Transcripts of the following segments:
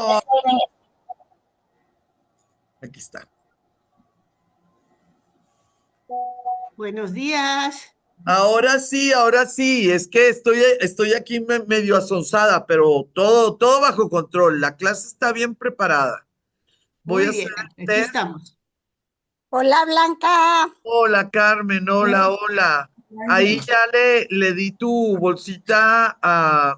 Oh, aquí está. Buenos días. Ahora sí, es que estoy aquí medio asonsada, pero todo bajo control. La clase está bien preparada. Voy a Muy hacer bien, el aquí test. estamos. Hola Blanca. Hola Carmen, hola, hola. Ahí ya le di tu bolsita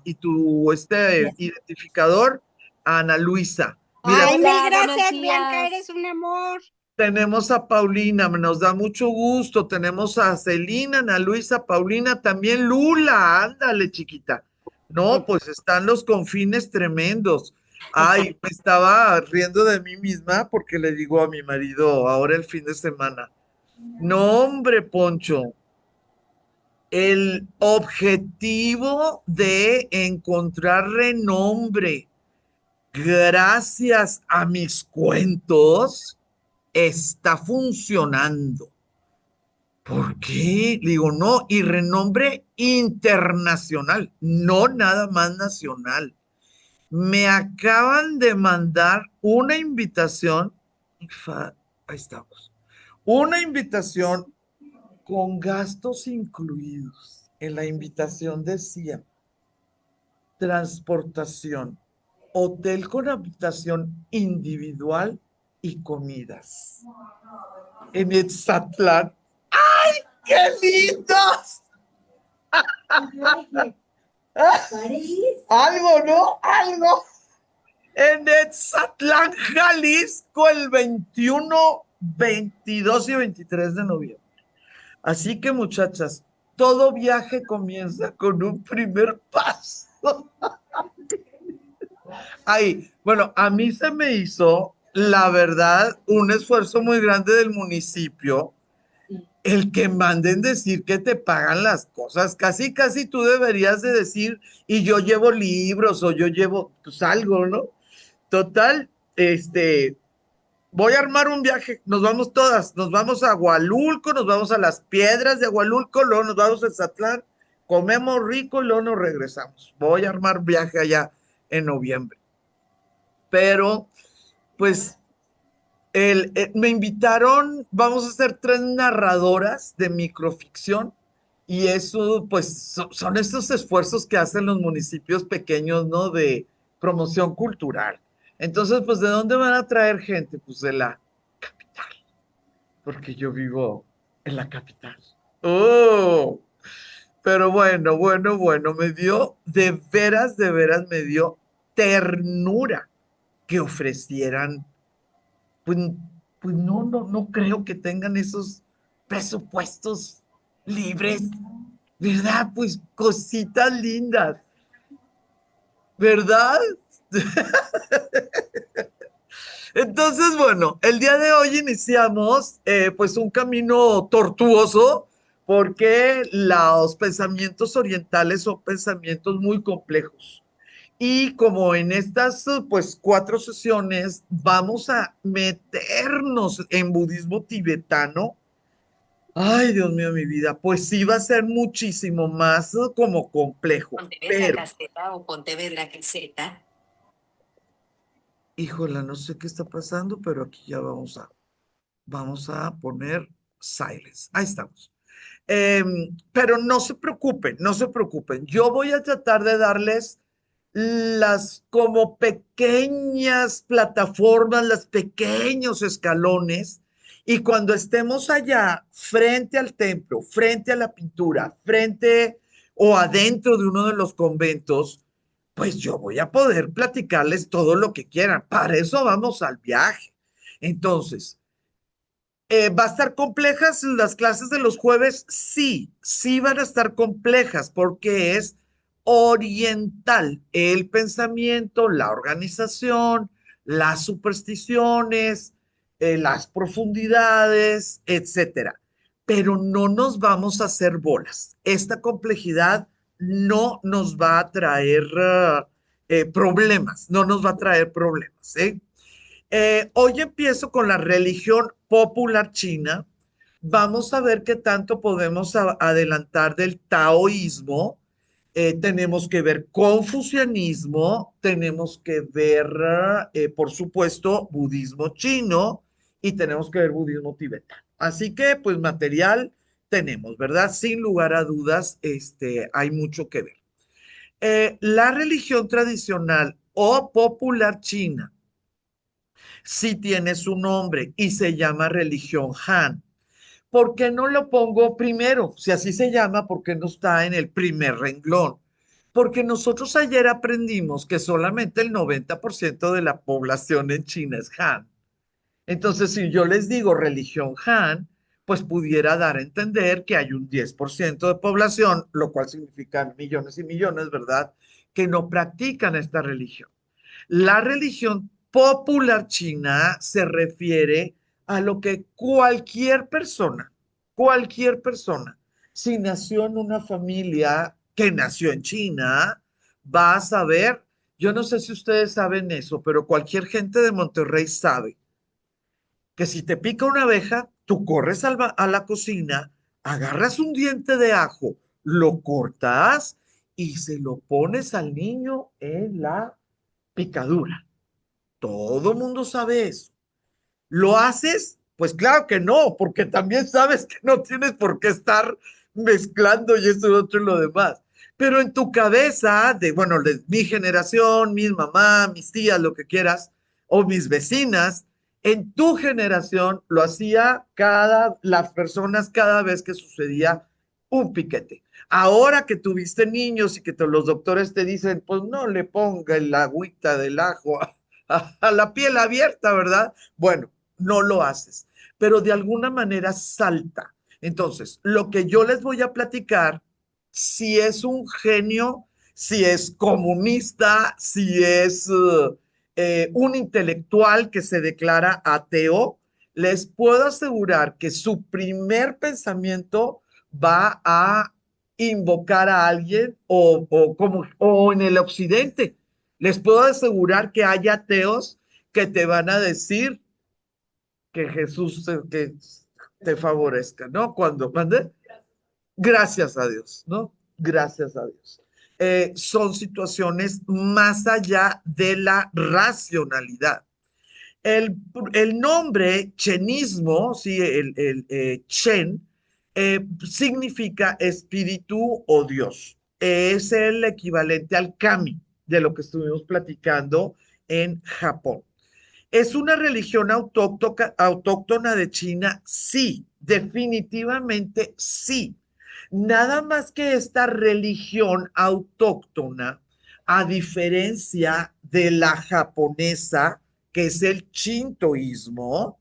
y tu identificador a Ana Luisa. Mira, Ay, mil Hola, buenos gracias, Blanca, días. eres un amor. tenemos a Paulina, nos da mucho gusto. Tenemos a Celina, Ana Luisa, Paulina, también Lula. Ándale, chiquita. No, pues están los confines tremendos. Ay, me estaba riendo de mí misma porque le digo a mi marido ahora el fin de semana. No, hombre, Poncho, el objetivo de encontrar renombre gracias a mis cuentos está funcionando. ¿Por qué? Le digo, no, y renombre internacional, no nada más nacional. Me acaban de mandar una invitación, ahí estamos, una invitación con gastos incluidos. En la invitación decía transportación, hotel con habitación individual y comidas. En Etzatlán. ¡Qué lindos! Algo, ¿no? Algo. En Etzatlán, Jalisco, el 21, 22 y 23 de noviembre. Así que, muchachas, todo viaje comienza con un primer paso. Ay, bueno, a mí se me hizo, la verdad, un esfuerzo muy grande del municipio el que manden decir que te pagan las cosas. Casi, casi tú deberías de decir, y yo llevo libros o yo llevo, pues algo, ¿no? Total, voy a armar un viaje, nos vamos todas, nos vamos a Hualulco, nos vamos a las piedras de Hualulco, luego nos vamos a Zatlán, comemos rico y luego nos regresamos. Voy a armar viaje allá en noviembre. Pero, pues, me invitaron, vamos a ser tres narradoras de microficción y eso, pues, son estos esfuerzos que hacen los municipios pequeños, ¿no? De promoción cultural. Entonces, pues, ¿de dónde van a traer gente? Pues de la capital, porque yo vivo en la capital. ¡Oh! Pero bueno, me dio, de veras, me dio ternura que ofrecieran pues, pues no creo que tengan esos presupuestos libres, ¿verdad? Pues cositas lindas, ¿verdad? Entonces, bueno, el día de hoy iniciamos pues un camino tortuoso porque los pensamientos orientales son pensamientos muy complejos. Y como en estas, pues, 4 sesiones vamos a meternos en budismo tibetano, ay, Dios mío, mi vida, pues sí va a ser muchísimo más como complejo, Pontevedra pero, Caseta o Pontevedra Queseta. híjola, no sé qué está pasando, pero aquí ya vamos a poner silence. Ahí estamos. Pero no se preocupen, no se preocupen. Yo voy a tratar de darles las como pequeñas plataformas, los pequeños escalones, y cuando estemos allá, frente al templo, frente a la pintura, frente o adentro de uno de los conventos, pues yo voy a poder platicarles todo lo que quieran. Para eso vamos al viaje. Entonces, ¿va a estar complejas las clases de los jueves? Sí, sí van a estar complejas porque es oriental el pensamiento, la organización, las supersticiones, las profundidades, etcétera. Pero no nos vamos a hacer bolas. Esta complejidad no nos va a traer problemas, no nos va a traer problemas, ¿eh? Hoy empiezo con la religión popular china. Vamos a ver qué tanto podemos adelantar del taoísmo Tenemos que ver confucianismo, tenemos que ver, por supuesto, budismo chino y tenemos que ver budismo tibetano. Así que, pues, material tenemos, ¿verdad? Sin lugar a dudas, hay mucho que ver. La religión tradicional o popular china sí tiene su nombre y se llama religión Han. ¿Por qué no lo pongo primero? Si así se llama, ¿por qué no está en el primer renglón? Porque nosotros ayer aprendimos que solamente el 90% de la población en China es Han. Entonces, si yo les digo religión Han, pues pudiera dar a entender que hay un 10% de población, lo cual significa millones y millones, ¿verdad? Que no practican esta religión. La religión popular china se refiere a lo que cualquier persona, si nació en una familia que nació en China, va a saber, yo no sé si ustedes saben eso, pero cualquier gente de Monterrey sabe que si te pica una abeja, tú corres a la cocina, agarras un diente de ajo, lo cortas y se lo pones al niño en la picadura. Todo mundo sabe eso. ¿Lo haces? Pues claro que no, porque también sabes que no tienes por qué estar mezclando y eso y otro y lo demás. Pero en tu cabeza, bueno, de mi generación, mi mamá, mis tías, lo que quieras, o mis vecinas, en tu generación lo hacía las personas cada vez que sucedía un piquete. Ahora que tuviste niños y que los doctores te dicen, pues no le ponga el agüita del ajo a la piel abierta, ¿verdad? Bueno, no lo haces, pero de alguna manera salta. Entonces, lo que yo les voy a platicar, si es un genio, si es comunista, si es un intelectual que se declara ateo, les puedo asegurar que su primer pensamiento va a invocar a alguien o en el occidente. Les puedo asegurar que hay ateos que te van a decir que Jesús que te favorezca, ¿no? Cuando mande, gracias a Dios, ¿no? Gracias a Dios. Son situaciones más allá de la racionalidad. El, el nombre chenismo, ¿sí? Chen, significa espíritu o Dios. Es el equivalente al kami de lo que estuvimos platicando en Japón. ¿Es una religión autóctona de China? Sí, definitivamente sí. Nada más que esta religión autóctona, a diferencia de la japonesa, que es el shintoísmo,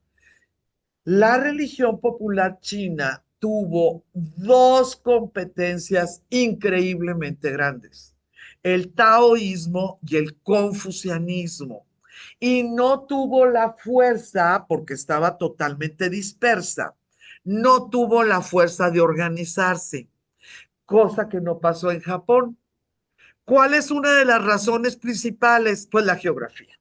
la religión popular china tuvo dos competencias increíblemente grandes, el taoísmo y el confucianismo. Y no tuvo la fuerza, porque estaba totalmente dispersa, no tuvo la fuerza de organizarse, cosa que no pasó en Japón. ¿Cuál es una de las razones principales? Pues la geografía.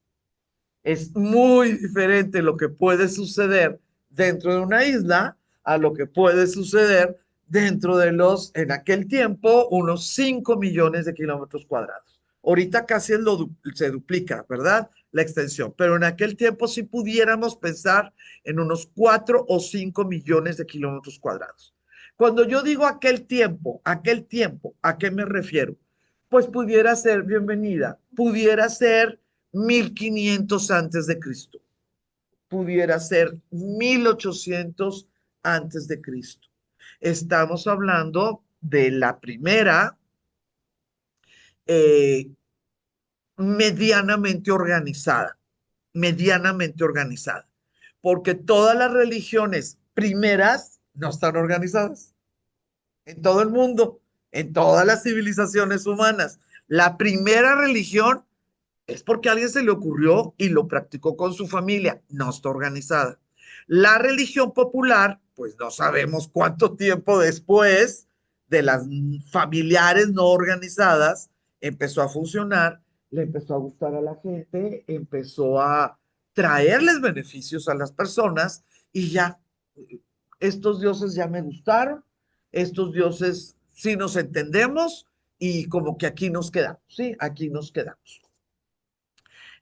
Es muy diferente lo que puede suceder dentro de una isla a lo que puede suceder dentro de en aquel tiempo, unos 5 millones de kilómetros cuadrados. Ahorita casi se duplica, ¿verdad? La extensión, pero en aquel tiempo sí pudiéramos pensar en unos 4 o 5 millones de kilómetros cuadrados. Cuando yo digo aquel tiempo, ¿a qué me refiero? Pues pudiera ser, bienvenida, pudiera ser 1500 antes de Cristo, pudiera ser 1800 antes de Cristo. Estamos hablando de la primera eh, medianamente organizada, porque todas las religiones primeras no están organizadas en todo el mundo, en todas las civilizaciones humanas. La primera religión es porque a alguien se le ocurrió y lo practicó con su familia, no está organizada. La religión popular, pues no sabemos cuánto tiempo después de las familiares no organizadas empezó a funcionar, le empezó a gustar a la gente, empezó a traerles beneficios a las personas y ya, estos dioses ya me gustaron, estos dioses sí nos entendemos y como que aquí nos quedamos, ¿sí? Aquí nos quedamos.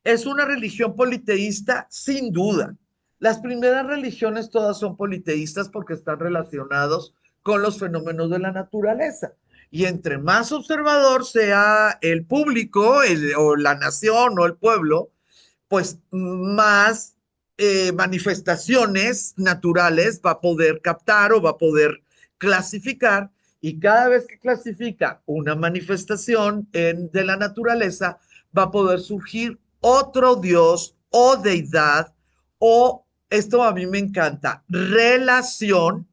¿Es una religión politeísta? Sin duda. Las primeras religiones todas son politeístas porque están relacionados con los fenómenos de la naturaleza. Y entre más observador sea el público o la nación o el pueblo, pues más manifestaciones naturales va a poder captar o va a poder clasificar. Y cada vez que clasifica una manifestación de la naturaleza, va a poder surgir otro dios o deidad o, esto a mí me encanta, relación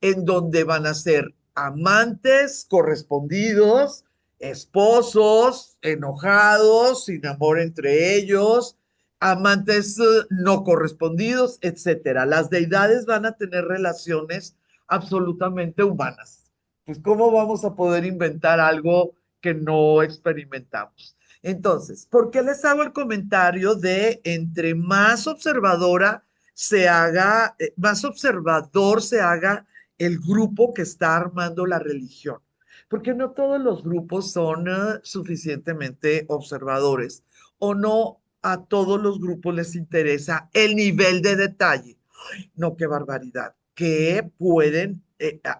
en donde van a ser amantes correspondidos, esposos enojados, sin amor entre ellos, amantes no correspondidos, etcétera. Las deidades van a tener relaciones absolutamente humanas. Pues, ¿cómo vamos a poder inventar algo que no experimentamos? Entonces, ¿por qué les hago el comentario de entre más observadora se haga, más observador se haga el grupo que está armando la religión? Porque no todos los grupos son suficientemente observadores o no a todos los grupos les interesa el nivel de detalle. No, qué barbaridad. Que pueden,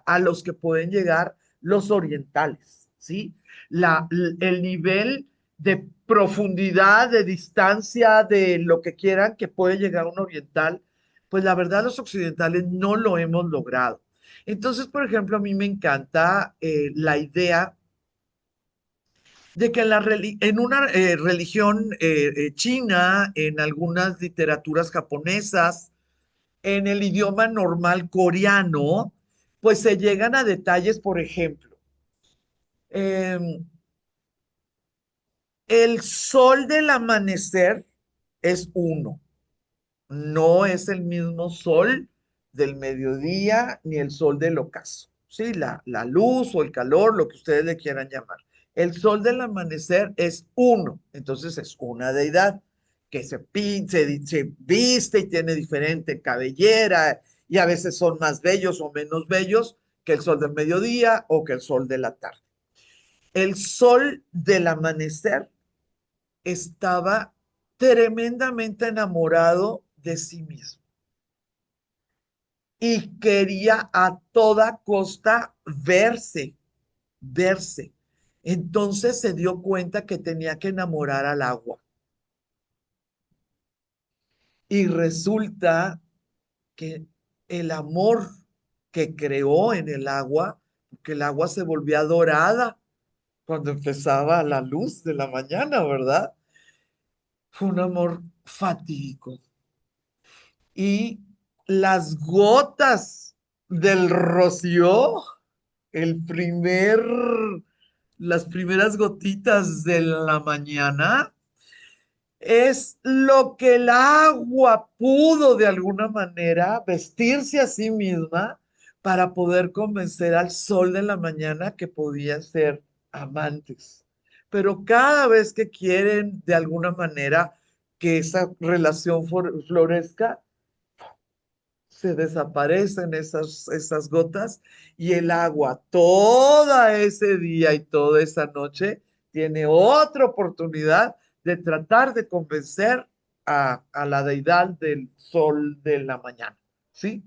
a los que pueden llegar los orientales, ¿sí? El nivel de profundidad, de distancia, de lo que quieran que puede llegar un oriental, pues la verdad los occidentales no lo hemos logrado. Entonces, por ejemplo, a mí me encanta la idea de que en una religión china, en algunas literaturas japonesas, en el idioma normal coreano, pues se llegan a detalles, por ejemplo, eh, el sol del amanecer es uno, no es el mismo sol del mediodía ni el sol del ocaso, ¿sí? La luz o el calor, lo que ustedes le quieran llamar. El sol del amanecer es uno, entonces es una deidad que se viste y tiene diferente cabellera y a veces son más bellos o menos bellos que el sol del mediodía o que el sol de la tarde. El sol del amanecer estaba tremendamente enamorado de sí mismo y quería a toda costa verse. Entonces se dio cuenta que tenía que enamorar al agua. Y resulta que el amor que creó en el agua, que el agua se volvía dorada cuando empezaba la luz de la mañana, ¿verdad? Fue un amor fatídico. Y las gotas del rocío, el primer, las primeras gotitas de la mañana, es lo que el agua pudo de alguna manera vestirse a sí misma para poder convencer al sol de la mañana que podían ser amantes. Pero cada vez que quieren de alguna manera que esa relación florezca, se desaparecen esas gotas y el agua todo ese día y toda esa noche tiene otra oportunidad de tratar de convencer a la deidad del sol de la mañana, ¿sí?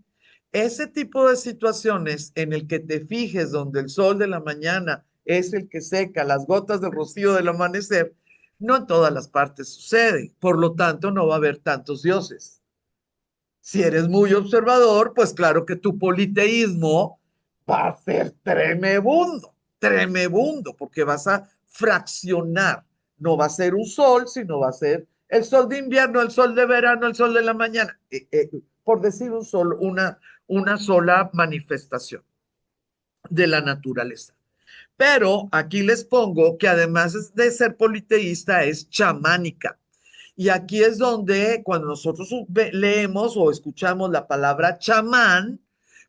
Ese tipo de situaciones en el que te fijes donde el sol de la mañana es el que seca las gotas de rocío del amanecer, no en todas las partes sucede, por lo tanto no va a haber tantos dioses. Si eres muy observador, pues claro que tu politeísmo va a ser tremebundo, porque vas a fraccionar. No va a ser un sol, sino va a ser el sol de invierno, el sol de verano, el sol de la mañana. Por decir una sola manifestación de la naturaleza. Pero aquí les pongo que además de ser politeísta, es chamánica. Y aquí es donde cuando nosotros leemos o escuchamos la palabra chamán,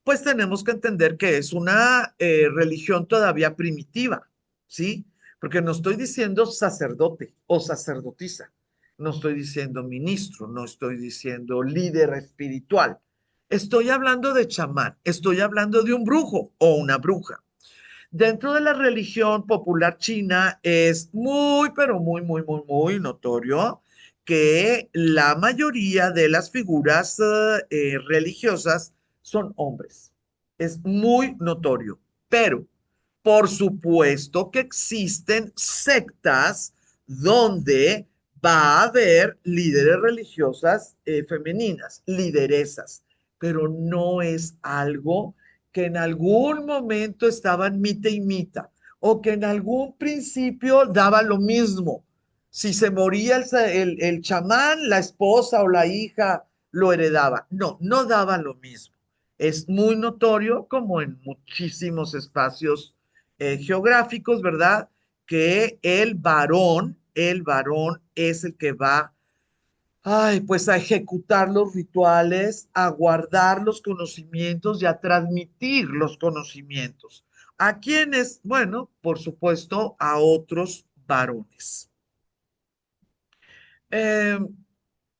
pues tenemos que entender que es una religión todavía primitiva, ¿sí? Porque no estoy diciendo sacerdote o sacerdotisa, no estoy diciendo ministro, no estoy diciendo líder espiritual. Estoy hablando de chamán, estoy hablando de un brujo o una bruja. Dentro de la religión popular china es muy, pero muy, muy, muy, muy notorio que la mayoría de las figuras religiosas son hombres. Es muy notorio, pero por supuesto que existen sectas donde va a haber líderes religiosas femeninas, lideresas, pero no es algo que en algún momento estaban mita y mita, o que en algún principio daba lo mismo. Si se moría el chamán, la esposa o la hija lo heredaba. No, no daba lo mismo. Es muy notorio, como en muchísimos espacios geográficos, ¿verdad? Que el varón es el que va, ay, pues a ejecutar los rituales, a guardar los conocimientos y a transmitir los conocimientos. ¿A quiénes? Bueno, por supuesto, a otros varones. Eh,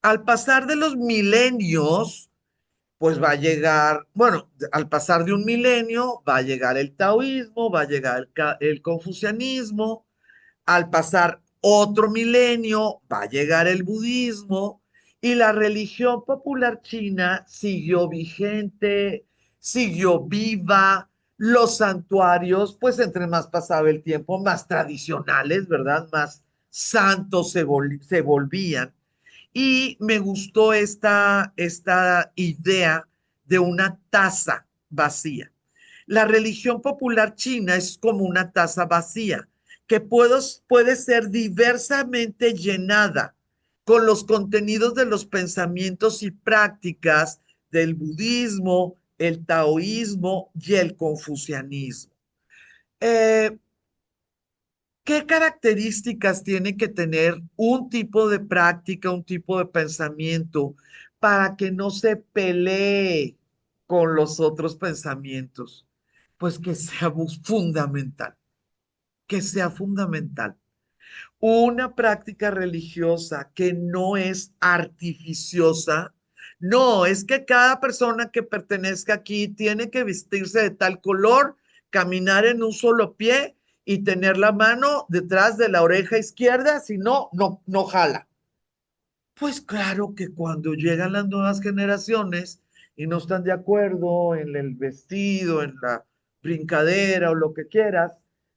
Al pasar de los milenios, pues va a llegar, bueno, al pasar de un milenio va a llegar el taoísmo, va a llegar el confucianismo, al pasar otro milenio va a llegar el budismo y la religión popular china siguió vigente, siguió viva, los santuarios, pues entre más pasaba el tiempo, más tradicionales, ¿verdad? Más santos se volvían. Y me gustó esta idea de una taza vacía. La religión popular china es como una taza vacía que puede ser diversamente llenada con los contenidos de los pensamientos y prácticas del budismo, el taoísmo y el confucianismo. Eh, ¿Qué características tiene que tener un tipo de práctica, un tipo de pensamiento para que no se pelee con los otros pensamientos? Pues fundamental, que sea fundamental. Una práctica religiosa que no es artificiosa, no, es que cada persona que pertenezca aquí tiene que vestirse de tal color, caminar en un solo pie y tener la mano detrás de la oreja izquierda, si no, no, no jala. Pues claro que cuando llegan las nuevas generaciones y no están de acuerdo en el vestido, en la brincadera o lo que quieras,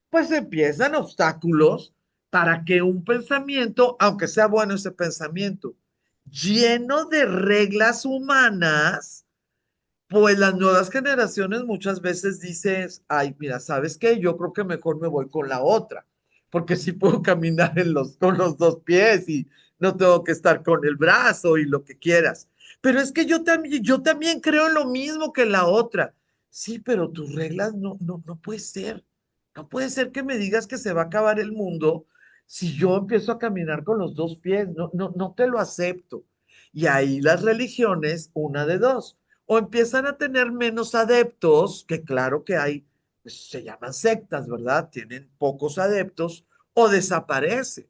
pues empiezan obstáculos para que un pensamiento, aunque sea bueno ese pensamiento, lleno de reglas humanas, pues las nuevas generaciones muchas veces dices, ay, mira, ¿sabes qué? Yo creo que mejor me voy con la otra, porque sí puedo caminar con los dos pies y no tengo que estar con el brazo y lo que quieras. Pero es que yo también creo en lo mismo que la otra. Sí, pero tus reglas no puede ser. No puede ser que me digas que se va a acabar el mundo si yo empiezo a caminar con los dos pies. No te lo acepto. Y ahí las religiones, una de dos o empiezan a tener menos adeptos, que claro que hay, pues, se llaman sectas, ¿verdad? Tienen pocos adeptos, o desaparece.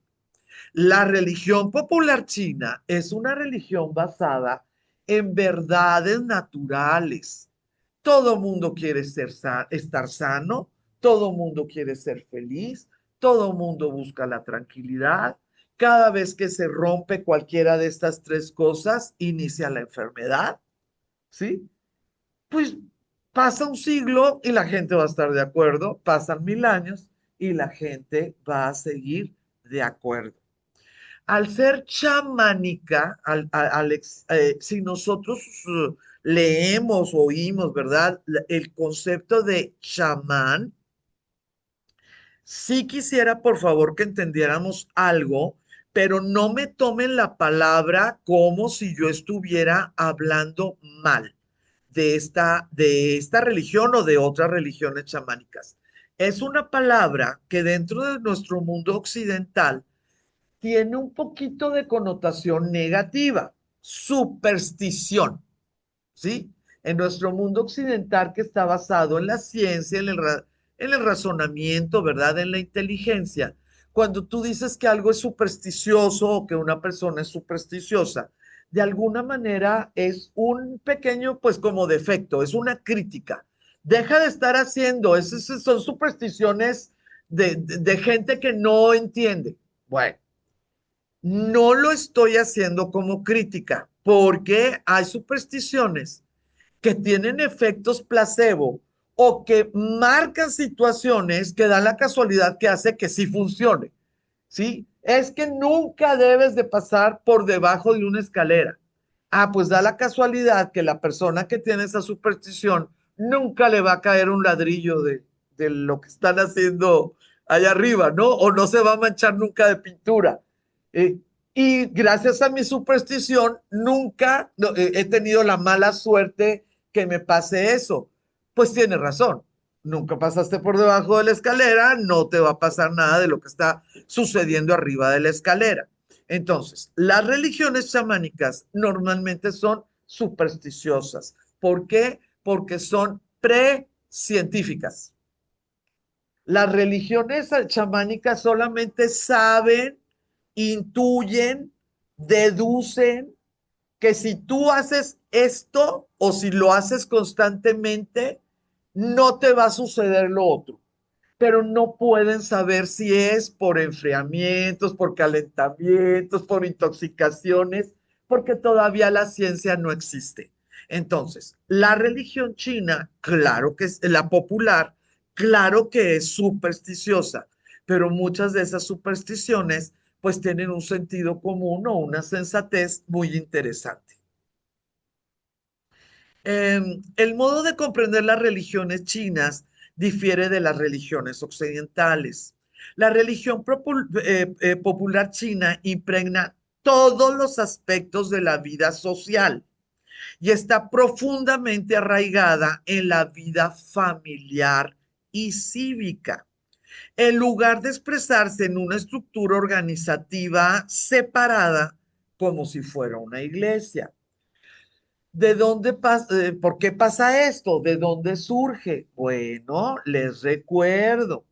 La religión popular china es una religión basada en verdades naturales. Todo mundo quiere estar sano, todo mundo quiere ser feliz, todo mundo busca la tranquilidad. Cada vez que se rompe cualquiera de estas tres cosas, inicia la enfermedad, ¿sí? Pues pasa un siglo y la gente va a estar de acuerdo, pasan 1000 años y la gente va a seguir de acuerdo. Al ser chamánica, si nosotros leemos, oímos, ¿verdad? El concepto de chamán, sí quisiera, por favor, que entendiéramos algo, pero no me tomen la palabra como si yo estuviera hablando mal de esta religión o de otras religiones chamánicas. Es una palabra que dentro de nuestro mundo occidental tiene un poquito de connotación negativa, superstición, ¿sí? En nuestro mundo occidental que está basado en la ciencia, en el razonamiento, ¿verdad? En la inteligencia. Cuando tú dices que algo es supersticioso o que una persona es supersticiosa, de alguna manera es un pequeño, pues como defecto, es una crítica. Deja de estar haciendo, esas son supersticiones de gente que no entiende. Bueno, no lo estoy haciendo como crítica, porque hay supersticiones que tienen efectos placebo o que marcan situaciones que dan la casualidad que hace que sí funcione, ¿sí? Es que nunca debes de pasar por debajo de una escalera. Ah, pues da la casualidad que la persona que tiene esa superstición nunca le va a caer un ladrillo de lo que están haciendo allá arriba, ¿no? O no se va a manchar nunca de pintura. Eh, y gracias a mi superstición, nunca he tenido la mala suerte que me pase eso. Pues tiene razón. Nunca pasaste por debajo de la escalera, no te va a pasar nada de lo que está sucediendo arriba de la escalera. Entonces, las religiones chamánicas normalmente son supersticiosas. ¿Por qué? Porque son precientíficas. Las religiones chamánicas solamente saben, intuyen, deducen que si tú haces esto o si lo haces constantemente, no te va a suceder lo otro, pero no pueden saber si es por enfriamientos, por calentamientos, por intoxicaciones, porque todavía la ciencia no existe. Entonces, la religión china, claro que es la popular, claro que es supersticiosa, pero muchas de esas supersticiones pues tienen un sentido común o una sensatez muy interesante. El modo de comprender las religiones chinas difiere de las religiones occidentales. La religión popular china impregna todos los aspectos de la vida social y está profundamente arraigada en la vida familiar y cívica. En lugar de expresarse en una estructura organizativa separada como si fuera una iglesia. ¿De dónde pasa? ¿Por qué pasa esto? ¿De dónde surge? Bueno, les recuerdo,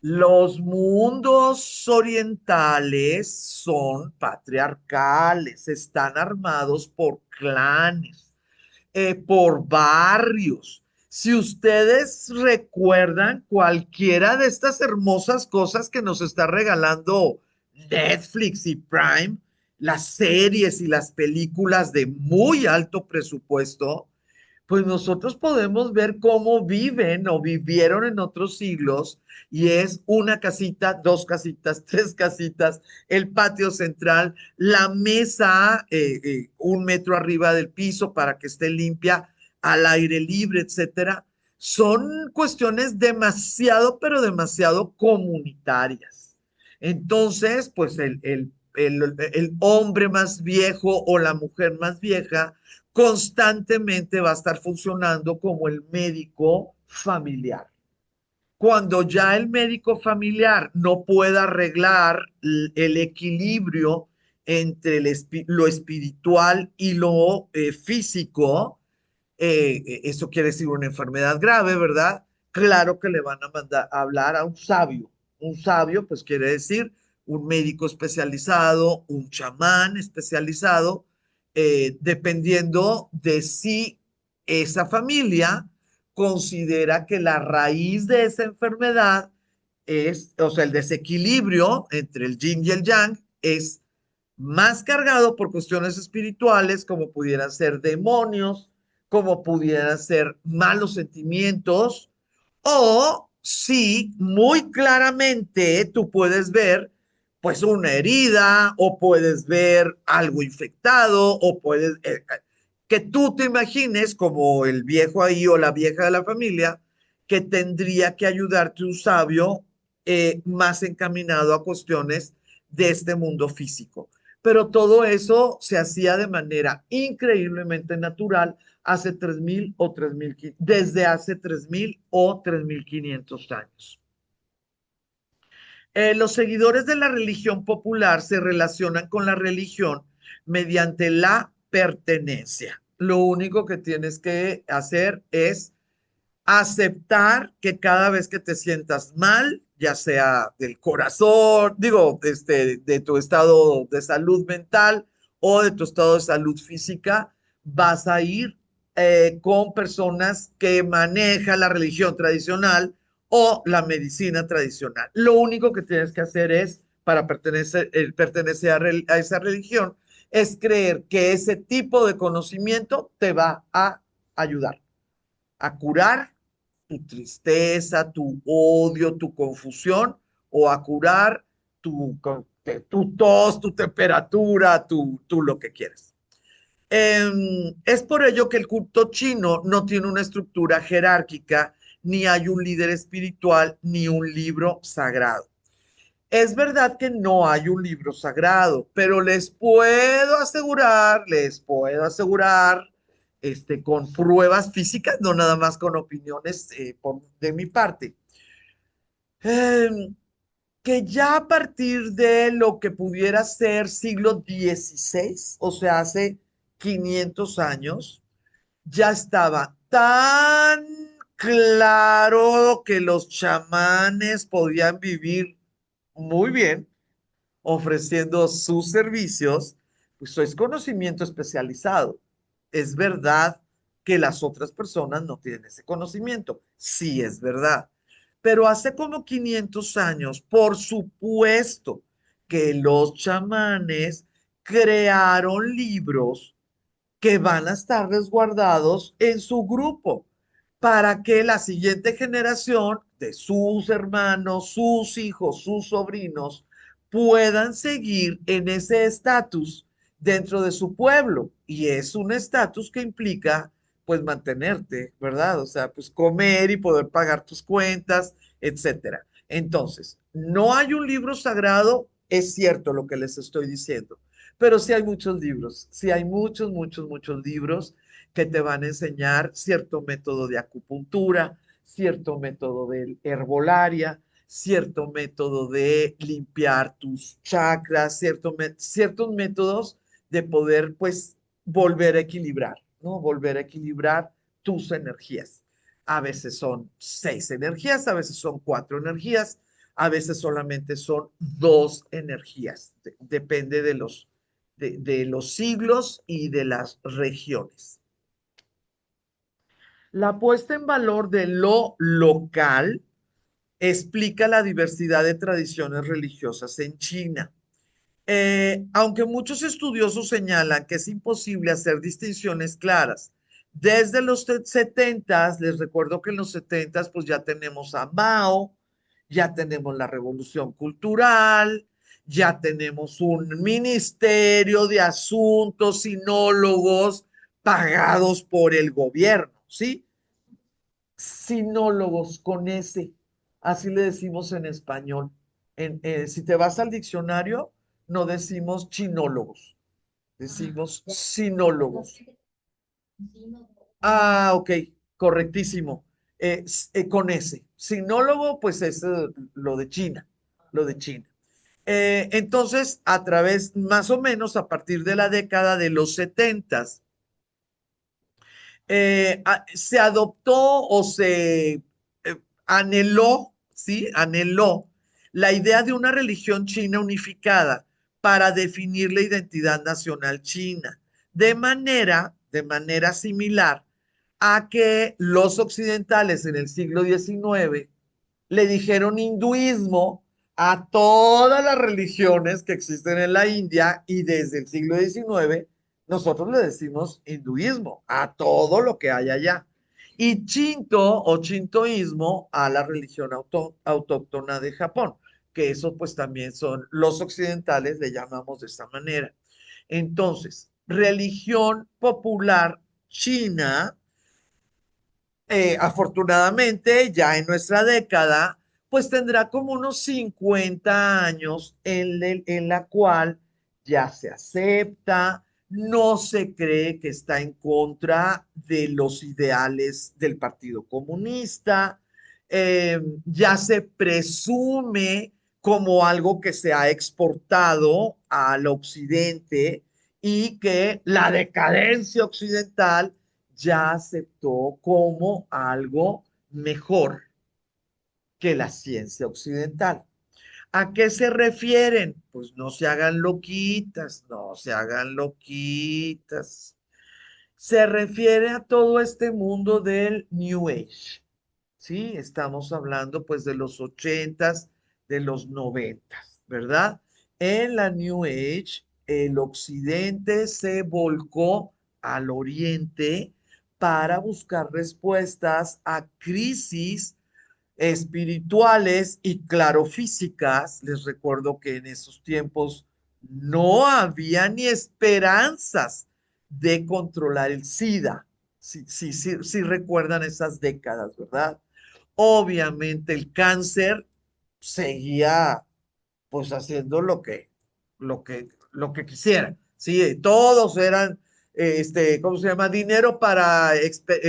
los mundos orientales son patriarcales, están armados por clanes, por barrios. Si ustedes recuerdan cualquiera de estas hermosas cosas que nos está regalando Netflix y Prime, las series y las películas de muy alto presupuesto, pues nosotros podemos ver cómo viven o vivieron en otros siglos y es una casita, dos casitas, tres casitas, el patio central, la mesa 1 metro arriba del piso para que esté limpia, al aire libre, etcétera. Son cuestiones demasiado, pero demasiado comunitarias. Entonces, pues el hombre más viejo o la mujer más vieja constantemente va a estar funcionando como el médico familiar. Cuando ya el médico familiar no pueda arreglar el equilibrio entre lo espiritual y lo físico, eso quiere decir una enfermedad grave, ¿verdad? Claro que le van a mandar a hablar a un sabio. Un sabio, pues quiere decir un médico especializado, un chamán especializado, dependiendo de si esa familia considera que la raíz de esa enfermedad es, o sea, el desequilibrio entre el yin y el yang es más cargado por cuestiones espirituales, como pudieran ser demonios, como pudieran ser malos sentimientos, o si muy claramente tú puedes ver pues una herida o puedes ver algo infectado o puedes que tú te imagines como el viejo ahí o la vieja de la familia que tendría que ayudarte un sabio más encaminado a cuestiones de este mundo físico. Pero todo eso se hacía de manera increíblemente natural hace 3.000 o 3.000, desde hace 3.000 o 3.500 años. Los seguidores de la religión popular se relacionan con la religión mediante la pertenencia. Lo único que tienes que hacer es aceptar que cada vez que te sientas mal, ya sea del corazón, digo, de tu estado de salud mental o de tu estado de salud física, vas a ir con personas que manejan la religión tradicional o la medicina tradicional. Lo único que tienes que hacer es, para pertenecer a esa religión, es creer que ese tipo de conocimiento te va a ayudar a curar tu tristeza, tu odio, tu confusión, o a curar tu tos, tu temperatura, tu lo que quieras. Es por ello que el culto chino no tiene una estructura jerárquica, ni hay un líder espiritual, ni un libro sagrado. Es verdad que no hay un libro sagrado, pero les puedo asegurar, con pruebas físicas, no nada más con opiniones de mi parte, em, que ya a partir de lo que pudiera ser siglo XVI, o sea, hace 500 años, ya estaba tan claro que los chamanes podían vivir muy bien ofreciendo sus servicios, pues es conocimiento especializado. Es verdad que las otras personas no tienen ese conocimiento. Sí, es verdad. Pero hace como 500 años, por supuesto que los chamanes crearon libros que van a estar resguardados en su grupo para que la siguiente generación de sus hermanos, sus hijos, sus sobrinos puedan seguir en ese estatus dentro de su pueblo. Y es un estatus que implica, pues, mantenerte, ¿verdad? O sea, pues comer y poder pagar tus cuentas, etcétera. Entonces, no hay un libro sagrado, es cierto lo que les estoy diciendo, pero sí hay muchos libros, sí hay muchos libros que te van a enseñar cierto método de acupuntura, cierto método de herbolaria, cierto método de limpiar tus chakras, ciertos métodos de poder, pues, volver a equilibrar, ¿no? Volver a equilibrar tus energías. A veces son 6 energías, a veces son 4 energías, a veces solamente son 2 energías. Depende de los siglos y de las regiones. La puesta en valor de lo local explica la diversidad de tradiciones religiosas en China. Aunque muchos estudiosos señalan que es imposible hacer distinciones claras, desde los 70, les recuerdo que en los 70 pues ya tenemos a Mao, ya tenemos la revolución cultural, ya tenemos un ministerio de asuntos sinólogos pagados por el gobierno, ¿sí? Sinólogos con S, así le decimos en español. Si te vas al diccionario, no decimos chinólogos, decimos sinólogos. Ah, ok, correctísimo. Con S. Sinólogo, pues es lo de China, lo de China. Entonces, a través, más o menos, a partir de la década de los 70, se adoptó o se anheló, ¿sí? Anheló la idea de una religión china unificada para definir la identidad nacional china, de manera similar a que los occidentales en el siglo XIX le dijeron hinduismo a todas las religiones que existen en la India y desde el siglo XIX nosotros le decimos hinduismo a todo lo que hay allá. Y Shinto o Shintoísmo a la religión autóctona de Japón, que eso pues también son los occidentales, le llamamos de esta manera. Entonces, religión popular china, afortunadamente, ya en nuestra década, pues tendrá como unos 50 años en la cual ya se acepta, no se cree que está en contra de los ideales del Partido Comunista, ya se presume como algo que se ha exportado al occidente y que la decadencia occidental ya aceptó como algo mejor que la ciencia occidental. ¿A qué se refieren? Pues no se hagan loquitas, no se hagan loquitas. Se refiere a todo este mundo del New Age. Sí, estamos hablando pues de los ochentas, de los noventas, ¿verdad? En la New Age, el occidente se volcó al oriente para buscar respuestas a crisis espirituales y claro físicas. Les recuerdo que en esos tiempos no había ni esperanzas de controlar el SIDA. Sí recuerdan esas décadas, ¿verdad? Obviamente el cáncer seguía pues haciendo lo que quisieran. Sí, todos eran, ¿cómo se llama? Dinero para,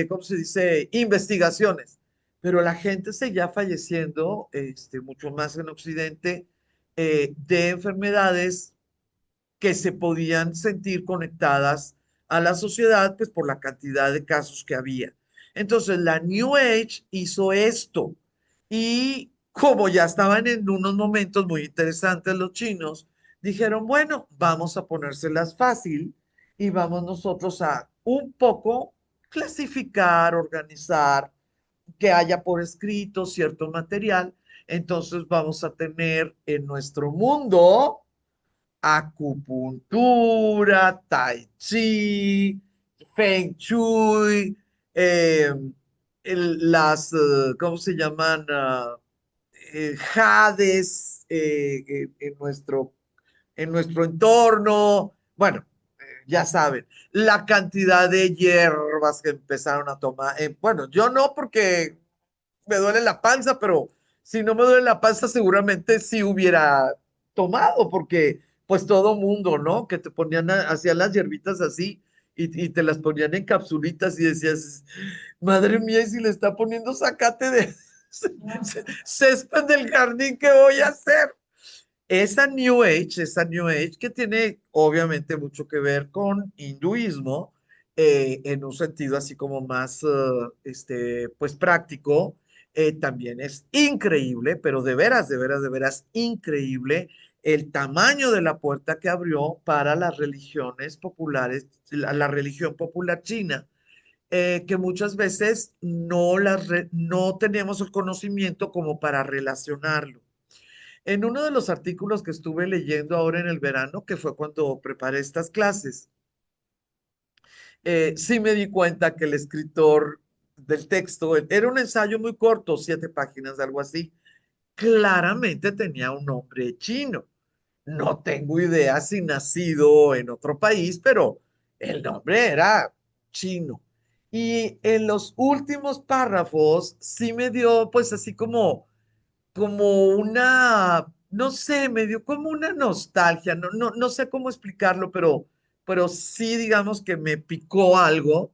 ¿cómo se dice? Investigaciones. Pero la gente seguía falleciendo, mucho más en Occidente, de enfermedades que se podían sentir conectadas a la sociedad, pues por la cantidad de casos que había. Entonces, la New Age hizo esto y como ya estaban en unos momentos muy interesantes los chinos, dijeron, bueno, vamos a ponérselas fácil y vamos nosotros a un poco clasificar, organizar, que haya por escrito cierto material. Entonces vamos a tener en nuestro mundo acupuntura, tai chi, feng shui, eh, ¿cómo se llaman? Jades en nuestro entorno. Bueno, ya saben, la cantidad de hierbas que empezaron a tomar. Bueno, yo no porque me duele la panza, pero si no me duele la panza, seguramente sí hubiera tomado, porque pues todo mundo, ¿no? Que te ponían, hacían las hierbitas así y te las ponían en capsulitas y decías, madre mía, y si le está poniendo zacate de césped del jardín, ¿qué voy a hacer? Esa New Age que tiene obviamente mucho que ver con hinduismo, en un sentido así como más, pues práctico, también es increíble, pero de veras, de veras, de veras, increíble el tamaño de la puerta que abrió para las religiones populares, la religión popular china, que muchas veces no teníamos el conocimiento como para relacionarlo. En uno de los artículos que estuve leyendo ahora en el verano, que fue cuando preparé estas clases, sí me di cuenta que el escritor del texto, era un ensayo muy corto, 7 páginas, algo así, claramente tenía un nombre chino. No tengo idea si nacido en otro país, pero el nombre era chino. Y en los últimos párrafos sí me dio pues así como una, no sé, me dio como una nostalgia, no sé cómo explicarlo, pero sí digamos que me picó algo,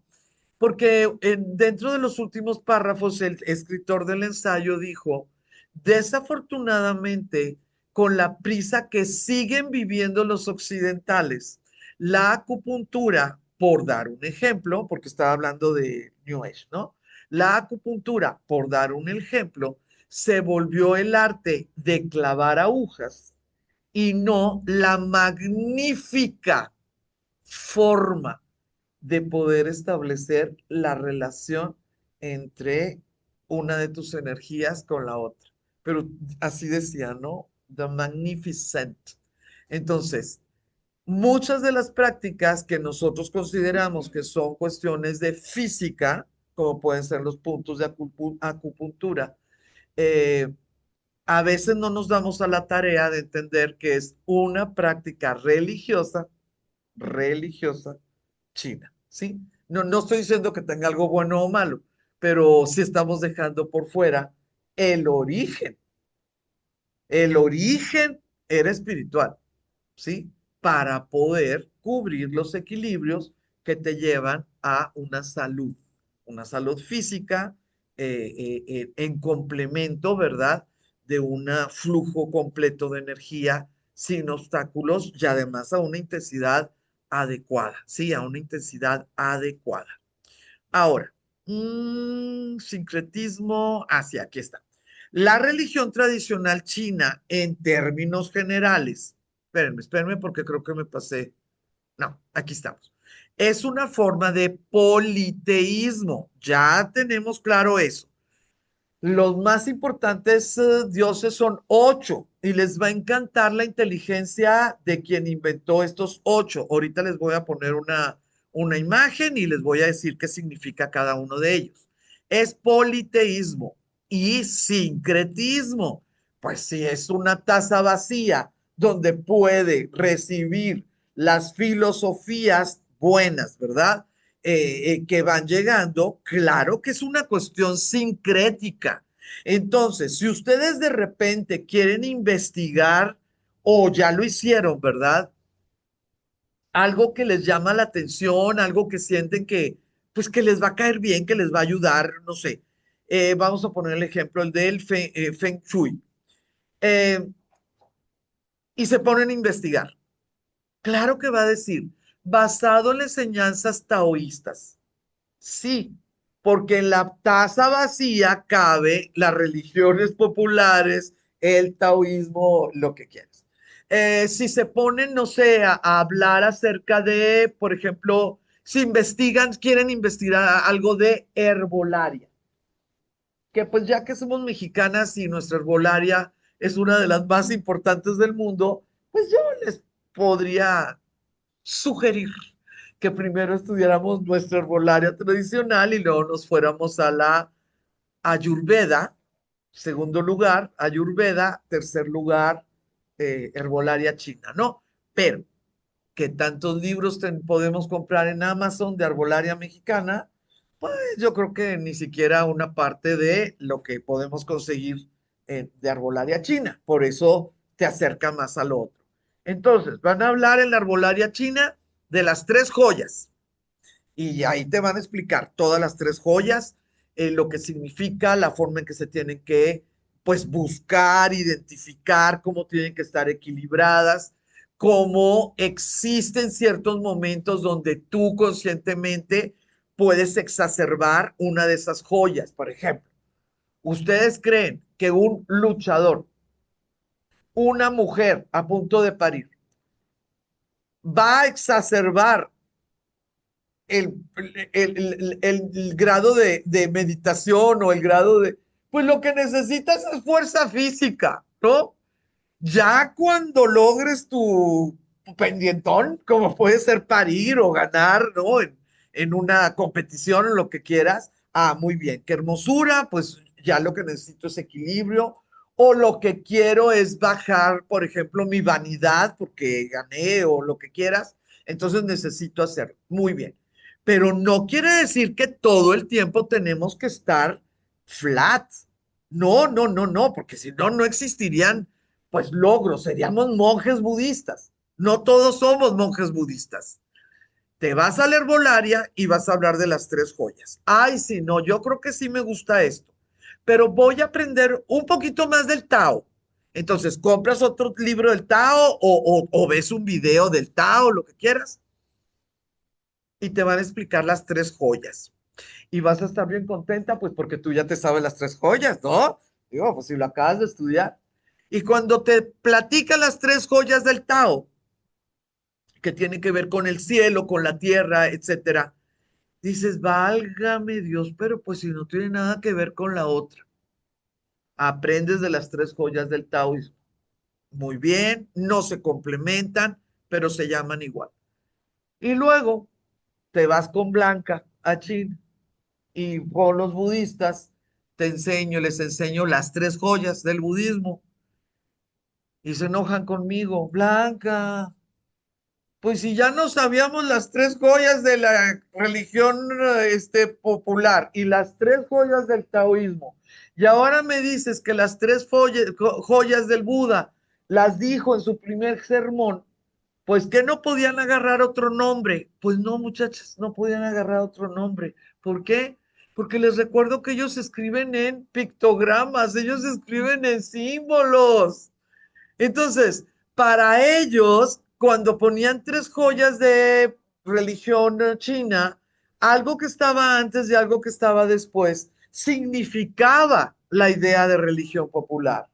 porque dentro de los últimos párrafos el escritor del ensayo dijo, desafortunadamente, con la prisa que siguen viviendo los occidentales, la acupuntura, por dar un ejemplo, porque estaba hablando de New Age, ¿no? La acupuntura, por dar un ejemplo, se volvió el arte de clavar agujas y no la magnífica forma de poder establecer la relación entre una de tus energías con la otra. Pero así decía, ¿no? The Magnificent. Entonces, muchas de las prácticas que nosotros consideramos que son cuestiones de física, como pueden ser los puntos de acupuntura, eh, a veces no nos damos a la tarea de entender que es una práctica religiosa china, ¿sí? No estoy diciendo que tenga algo bueno o malo, pero sí estamos dejando por fuera el origen. El origen era espiritual, ¿sí? Para poder cubrir los equilibrios que te llevan a una salud física, en complemento, ¿verdad? De un flujo completo de energía sin obstáculos y además a una intensidad adecuada, ¿sí? A una intensidad adecuada. Ahora, sincretismo, hacia aquí está. La religión tradicional china, en términos generales, espérenme porque creo que me pasé. No, aquí estamos. Es una forma de politeísmo. Ya tenemos claro eso. Los más importantes dioses son 8 y les va a encantar la inteligencia de quien inventó estos 8. Ahorita les voy a poner una imagen y les voy a decir qué significa cada uno de ellos. Es politeísmo y sincretismo. Pues si es una taza vacía donde puede recibir las filosofías buenas, ¿verdad? Que van llegando, claro que es una cuestión sincrética. Entonces, si ustedes de repente quieren investigar o ya lo hicieron, ¿verdad? Algo que les llama la atención, algo que sienten que, pues que les va a caer bien, que les va a ayudar, no sé. Vamos a poner el ejemplo, el del Feng Shui. Eh, y se ponen a investigar. Claro que va a decir, basado en las enseñanzas taoístas. Sí, porque en la taza vacía cabe las religiones populares, el taoísmo, lo que quieras. Si se ponen, no sé, a hablar acerca de, por ejemplo, si investigan, quieren investigar algo de herbolaria, que pues ya que somos mexicanas y nuestra herbolaria es una de las más importantes del mundo, pues yo les podría sugerir que primero estudiáramos nuestra herbolaria tradicional y luego nos fuéramos a la Ayurveda, segundo lugar, Ayurveda, tercer lugar, herbolaria china, ¿no? Pero, ¿qué tantos libros podemos comprar en Amazon de herbolaria mexicana? Pues yo creo que ni siquiera una parte de lo que podemos conseguir de herbolaria china. Por eso te acerca más al otro. Entonces, van a hablar en la herbolaria china de las tres joyas. Y ahí te van a explicar todas las tres joyas, lo que significa, la forma en que se tienen que, pues, buscar, identificar, cómo tienen que estar equilibradas, cómo existen ciertos momentos donde tú conscientemente puedes exacerbar una de esas joyas. Por ejemplo, ¿ustedes creen que un luchador, una mujer a punto de parir, va a exacerbar el, el grado de meditación o el grado de, pues lo que necesitas es fuerza física, ¿no? Ya cuando logres tu pendientón, como puede ser parir o ganar, ¿no? En una competición o lo que quieras, ah, muy bien, qué hermosura, pues ya lo que necesito es equilibrio, o lo que quiero es bajar, por ejemplo, mi vanidad porque gané o lo que quieras, entonces necesito hacerlo. Muy bien. Pero no quiere decir que todo el tiempo tenemos que estar flat. No, no, no, no, porque si no, no existirían pues logros, seríamos monjes budistas. No todos somos monjes budistas. Te vas a la herbolaria y vas a hablar de las tres joyas. Ay, sí, no, yo creo que sí me gusta esto, pero voy a aprender un poquito más del Tao. Entonces, compras otro libro del Tao o ves un video del Tao, lo que quieras, y te van a explicar las tres joyas. Y vas a estar bien contenta, pues porque tú ya te sabes las tres joyas, ¿no? Digo, pues si lo acabas de estudiar. Y cuando te platican las tres joyas del Tao, que tienen que ver con el cielo, con la tierra, etcétera, dices, válgame Dios, pero pues si no tiene nada que ver con la otra. Aprendes de las tres joyas del taoísmo. Muy bien, no se complementan, pero se llaman igual. Y luego te vas con Blanca a China y con los budistas les enseño las tres joyas del budismo y se enojan conmigo. Blanca, pues si ya no sabíamos las tres joyas de la religión popular y las tres joyas del taoísmo, y ahora me dices que las tres joyas del Buda las dijo en su primer sermón, pues que no podían agarrar otro nombre. Pues no, muchachos, no podían agarrar otro nombre. ¿Por qué? Porque les recuerdo que ellos escriben en pictogramas, ellos escriben en símbolos. Entonces, para ellos, cuando ponían tres joyas de religión china, algo que estaba antes y algo que estaba después, significaba la idea de religión popular.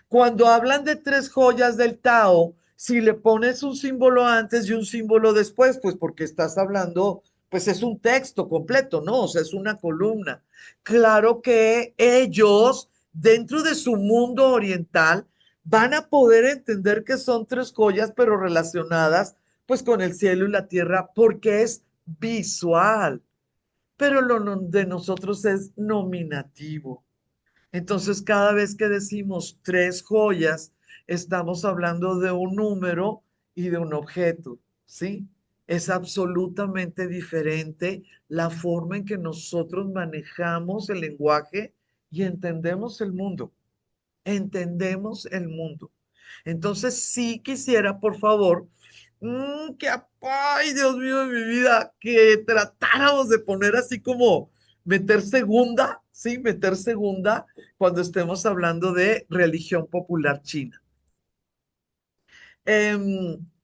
Cuando hablan de tres joyas del Tao, Si le pones un símbolo antes y un símbolo después, pues porque estás hablando, pues es un texto completo, ¿no? O sea, es una columna. Claro que ellos, dentro de su mundo oriental, van a poder entender que son tres joyas, pero relacionadas, pues con el cielo y la tierra, porque es visual. Pero de nosotros es nominativo. Entonces, cada vez que decimos tres joyas, estamos hablando de un número y de un objeto, ¿sí? Es absolutamente diferente la forma en que nosotros manejamos el lenguaje y entendemos el mundo. Entendemos el mundo. Entonces, sí quisiera, por favor, ay, Dios mío de mi vida, que tratáramos de poner así como meter segunda, ¿sí? Meter segunda cuando estemos hablando de religión popular china.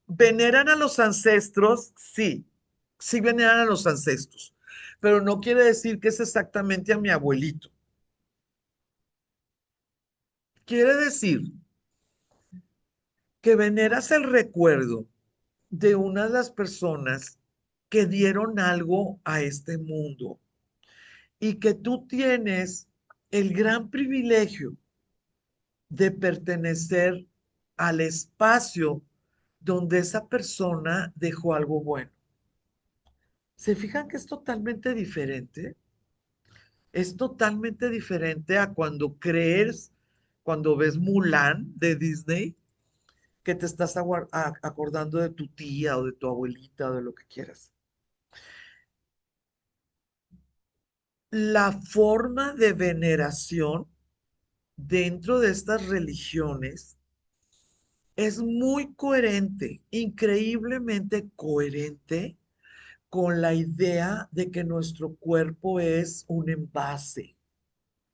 ¿Veneran a los ancestros? Sí, sí veneran a los ancestros, pero no quiere decir que es exactamente a mi abuelito. Quiere decir que veneras el recuerdo de una de las personas que dieron algo a este mundo y que tú tienes el gran privilegio de pertenecer al espacio donde esa persona dejó algo bueno. ¿Se fijan que es totalmente diferente? Es totalmente diferente a cuando crees, cuando ves Mulan de Disney, que te estás acordando de tu tía o de tu abuelita o de lo que quieras. La forma de veneración dentro de estas religiones es muy coherente, increíblemente coherente con la idea de que nuestro cuerpo es un envase,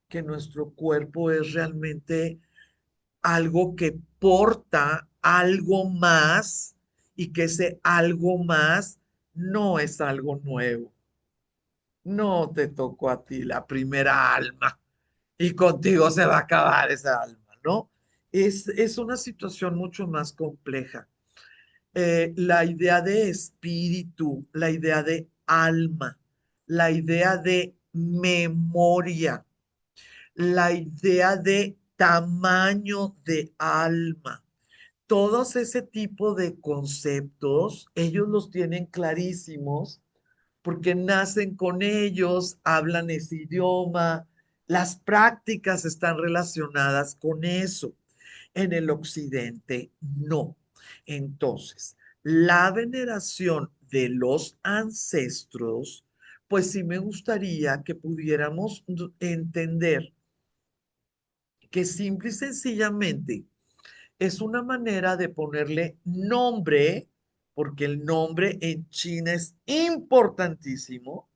que nuestro cuerpo es realmente algo que porta algo más y que ese algo más no es algo nuevo. No te tocó a ti la primera alma y contigo se va a acabar esa alma, ¿no? Es una situación mucho más compleja. La idea de espíritu, la idea de alma, la idea de memoria, la idea de tamaño de alma, todos ese tipo de conceptos, ellos los tienen clarísimos porque nacen con ellos, hablan ese idioma, las prácticas están relacionadas con eso. En el occidente, no. Entonces, la veneración de los ancestros, pues sí me gustaría que pudiéramos entender que simple y sencillamente es una manera de ponerle nombre, porque el nombre en China es importantísimo,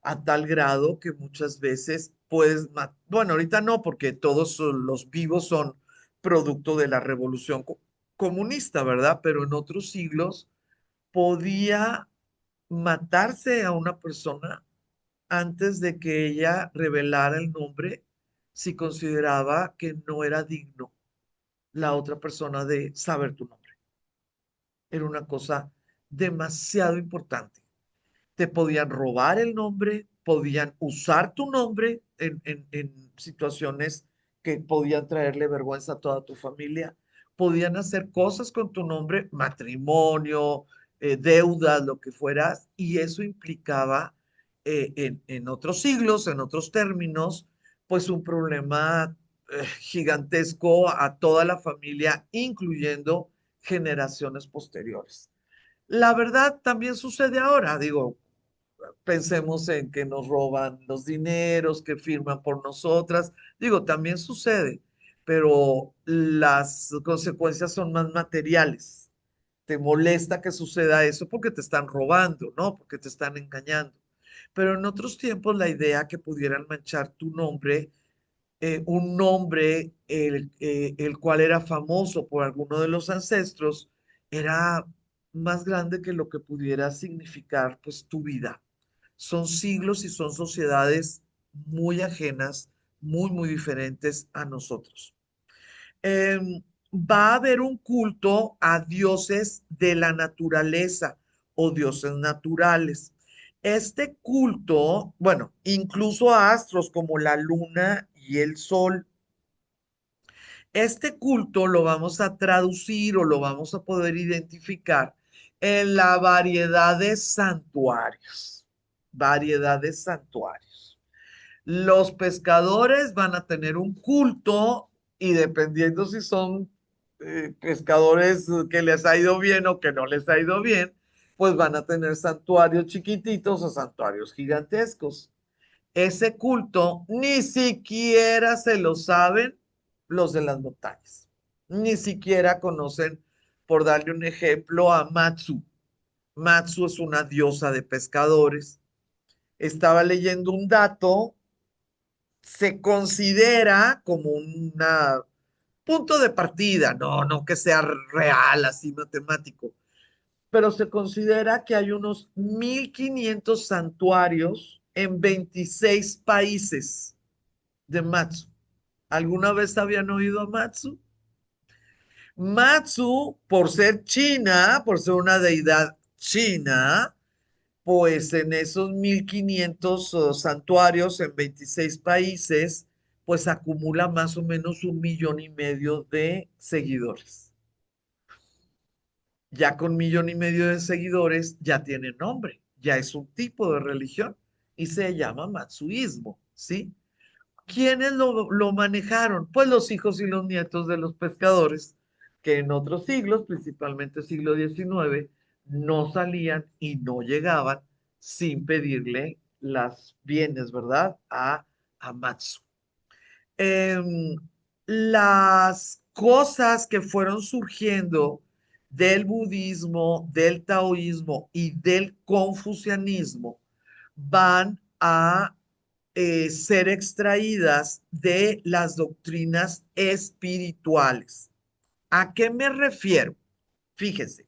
a tal grado que muchas veces puedes, bueno, ahorita no, porque todos los vivos son producto de la revolución comunista, ¿verdad? Pero en otros siglos podía matarse a una persona antes de que ella revelara el nombre si consideraba que no era digno la otra persona de saber tu nombre. Era una cosa demasiado importante. Te podían robar el nombre, podían usar tu nombre en situaciones que podían traerle vergüenza a toda tu familia, podían hacer cosas con tu nombre, matrimonio, deudas, lo que fueras, y eso implicaba en otros siglos, en otros términos, pues un problema gigantesco a toda la familia, incluyendo generaciones posteriores. La verdad también sucede ahora, digo, pensemos en que nos roban los dineros, que firman por nosotras, digo, también sucede, pero las consecuencias son más materiales. Te molesta que suceda eso porque te están robando, ¿no? Porque te están engañando. Pero en otros tiempos la idea que pudieran manchar tu nombre, un nombre el cual era famoso por alguno de los ancestros, era más grande que lo que pudiera significar pues tu vida. Son siglos y son sociedades muy ajenas, muy, muy diferentes a nosotros. va a haber un culto a dioses de la naturaleza o dioses naturales. Este culto, bueno, incluso a astros como la luna y el sol. Este culto lo vamos a traducir o lo vamos a poder identificar en la variedad de santuarios. Variedad de santuarios. Los pescadores van a tener un culto y dependiendo si son pescadores que les ha ido bien o que no les ha ido bien, pues van a tener santuarios chiquititos o santuarios gigantescos. Ese culto ni siquiera se lo saben los de las montañas. Ni siquiera conocen, por darle un ejemplo, a Matsu. Matsu es una diosa de pescadores. Estaba leyendo un dato, se considera como un punto de partida, no que sea real, así matemático, pero se considera que hay unos 1.500 santuarios en 26 países de Matsu. ¿Alguna vez habían oído a Matsu? Matsu, por ser china, por ser una deidad china, pues en esos 1.500 santuarios en 26 países, pues acumula más o menos 1,500,000 de seguidores. Ya con 1,500,000 de seguidores ya tiene nombre, ya es un tipo de religión y se llama matsuismo, ¿sí? ¿Quiénes lo manejaron? Pues los hijos y los nietos de los pescadores, que en otros siglos, principalmente siglo XIX, no salían y no llegaban sin pedirle las bienes, ¿verdad? A Matsu. Em, las cosas que fueron surgiendo del budismo, del taoísmo y del confucianismo van a ser extraídas de las doctrinas espirituales. ¿A qué me refiero? Fíjense,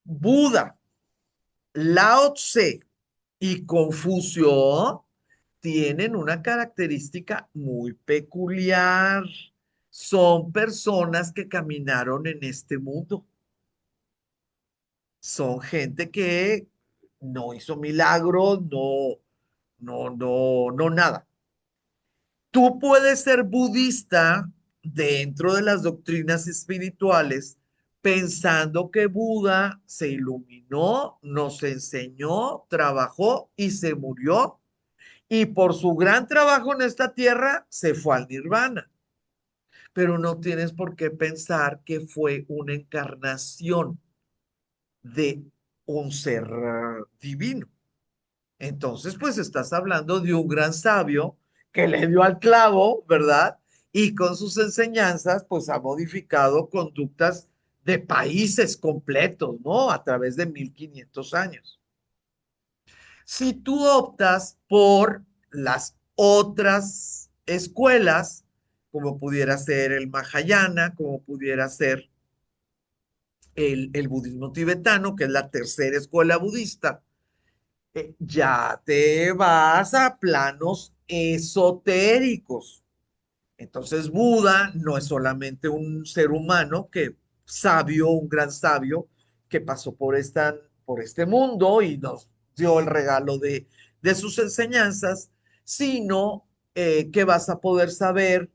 Buda, Lao Tse y Confucio tienen una característica muy peculiar. Son personas que caminaron en este mundo. Son gente que no hizo milagros, no nada. Tú puedes ser budista dentro de las doctrinas espirituales pensando que Buda se iluminó, nos enseñó, trabajó y se murió. Y por su gran trabajo en esta tierra se fue al nirvana. Pero no tienes por qué pensar que fue una encarnación de un ser divino. Entonces, pues estás hablando de un gran sabio que le dio al clavo, ¿verdad? Y con sus enseñanzas, pues ha modificado conductas de países completos, ¿no? A través de 1,500 años. Si tú optas por las otras escuelas, como pudiera ser el Mahayana, como pudiera ser el budismo tibetano, que es la tercera escuela budista, ya te vas a planos esotéricos. Entonces, Buda no es solamente un ser humano que sabio, un gran sabio, que pasó por este mundo y nos dio el regalo de sus enseñanzas, sino que vas a poder saber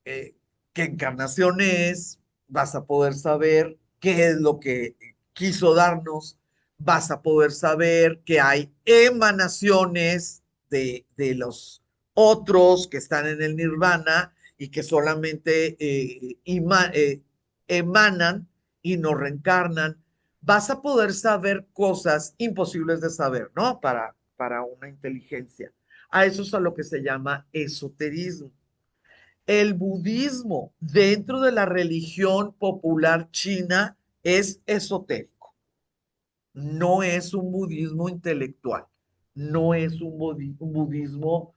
eh, qué encarnación es, vas a poder saber qué es lo que quiso darnos, vas a poder saber que hay emanaciones de los otros que están en el nirvana y que solamente emanan y no reencarnan. Vas a poder saber cosas imposibles de saber, ¿no? Para una inteligencia. A eso es a lo que se llama esoterismo. El budismo dentro de la religión popular china es esotérico, no es un budismo intelectual, no es un budismo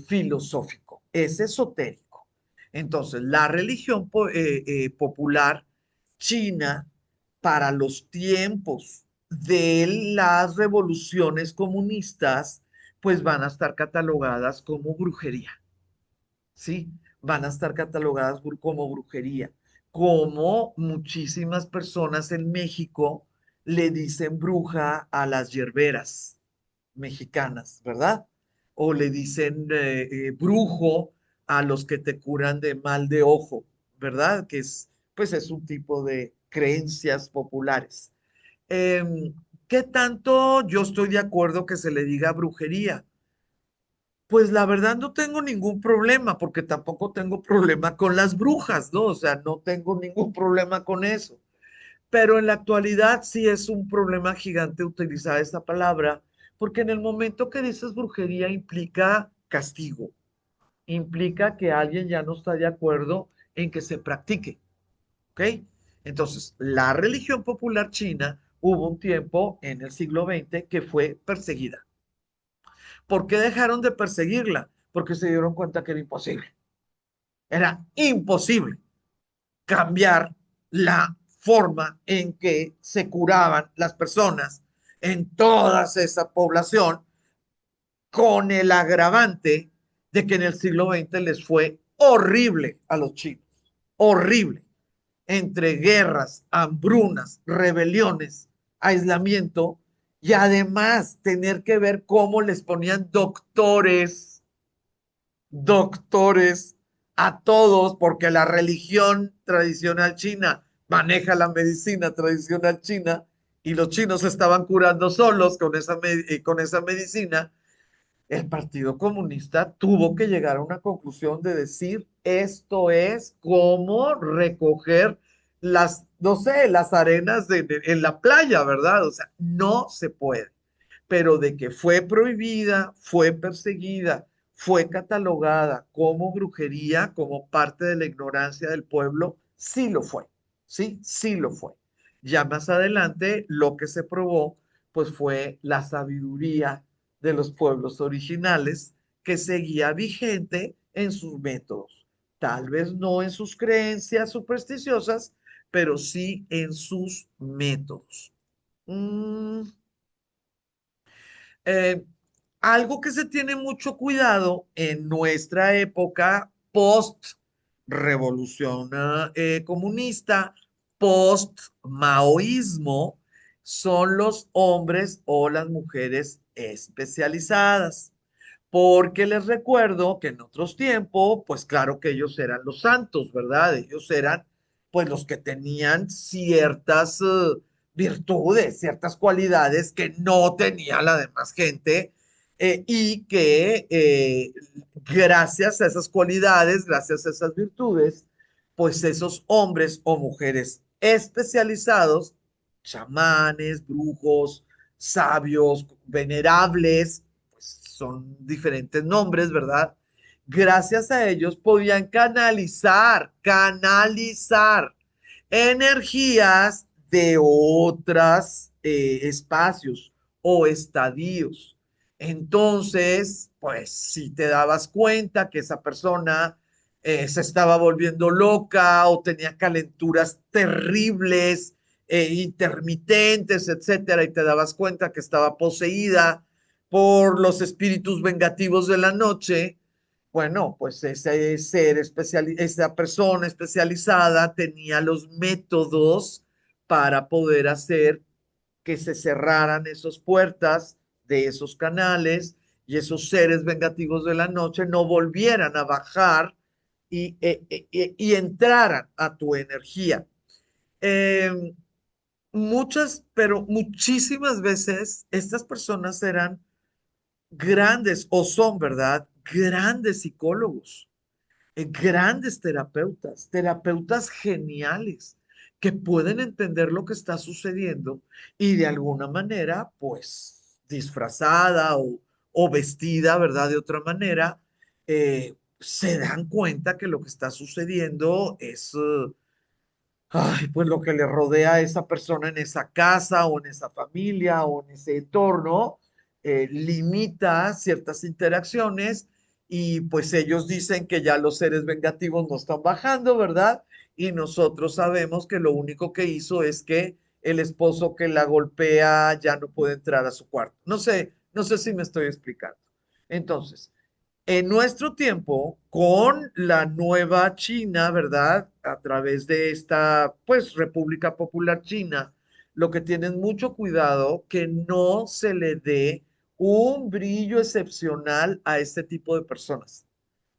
filosófico, es esotérico. Entonces, la religión popular china para los tiempos de las revoluciones comunistas, pues van a estar catalogadas como brujería. ¿Sí? van a estar catalogadas como brujería, como muchísimas personas en México le dicen bruja a las hierberas mexicanas, ¿verdad? O le dicen brujo a los que te curan de mal de ojo, ¿verdad? Que es, pues es un tipo de creencias populares. Em, ¿Qué tanto yo estoy de acuerdo que se le diga brujería? Pues la verdad no tengo ningún problema, porque tampoco tengo problema con las brujas, ¿no? O sea, no tengo ningún problema con eso. Pero en la actualidad sí es un problema gigante utilizar esta palabra, porque en el momento que dices brujería implica castigo, implica que alguien ya no está de acuerdo en que se practique, ¿ok? Entonces, la religión popular china hubo un tiempo en el siglo XX que fue perseguida. ¿Por qué dejaron de perseguirla? Porque se dieron cuenta que era imposible. Era imposible cambiar la forma en que se curaban las personas en toda esa población, con el agravante de que en el siglo XX les fue horrible a los chinos, horrible, entre guerras, hambrunas, rebeliones, aislamiento, y además tener que ver cómo les ponían doctores a todos, porque la religión tradicional china maneja la medicina tradicional china y los chinos se estaban curando solos con esa medicina. El Partido Comunista tuvo que llegar a una conclusión de decir, esto es como recoger las, no sé, las arenas en la playa, ¿verdad? O sea, no se puede. Pero de que fue prohibida, fue perseguida, fue catalogada como brujería, como parte de la ignorancia del pueblo, sí lo fue, sí, sí lo fue. Ya más adelante, lo que se probó, pues fue la sabiduría de los pueblos originales que seguía vigente en sus métodos. Tal vez no en sus creencias supersticiosas, pero sí en sus métodos. Mm, eh, Algo que se tiene mucho cuidado en nuestra época post-revolución comunista, post-maoísmo, son los hombres o las mujeres especializadas. Porque les recuerdo que en otros tiempos, pues claro que ellos eran los santos, ¿verdad? Ellos eran pues los que tenían ciertas virtudes, ciertas cualidades que no tenía la demás gente y que gracias a esas cualidades, gracias a esas virtudes, pues esos hombres o mujeres especializados, chamanes, brujos, sabios, venerables, pues son diferentes nombres, ¿verdad? Gracias a ellos podían canalizar energías de otros espacios o estadios. Entonces, pues si te dabas cuenta que esa persona se estaba volviendo loca o tenía calenturas terribles, intermitentes, etcétera, y te dabas cuenta que estaba poseída por los espíritus vengativos de la noche, bueno, pues esa persona especializada tenía los métodos para poder hacer que se cerraran esas puertas de esos canales y esos seres vengativos de la noche no volvieran a bajar y entraran a tu energía. Eh, pero muchísimas veces estas personas eran grandes o son, ¿verdad? Grandes psicólogos, grandes terapeutas, terapeutas geniales que pueden entender lo que está sucediendo y de alguna manera, pues, disfrazada o vestida, ¿verdad? De otra manera, se dan cuenta que lo que está sucediendo es, ay, pues lo que le rodea a esa persona en esa casa o en esa familia o en ese entorno, limita ciertas interacciones y pues ellos dicen que ya los seres vengativos no están bajando, ¿verdad? Y nosotros sabemos que lo único que hizo es que el esposo que la golpea ya no puede entrar a su cuarto. No sé si me estoy explicando. Entonces, En nuestro tiempo, con la nueva China, ¿verdad? A través de esta, pues, República Popular China, lo que tienen mucho cuidado que no se le dé un brillo excepcional a este tipo de personas,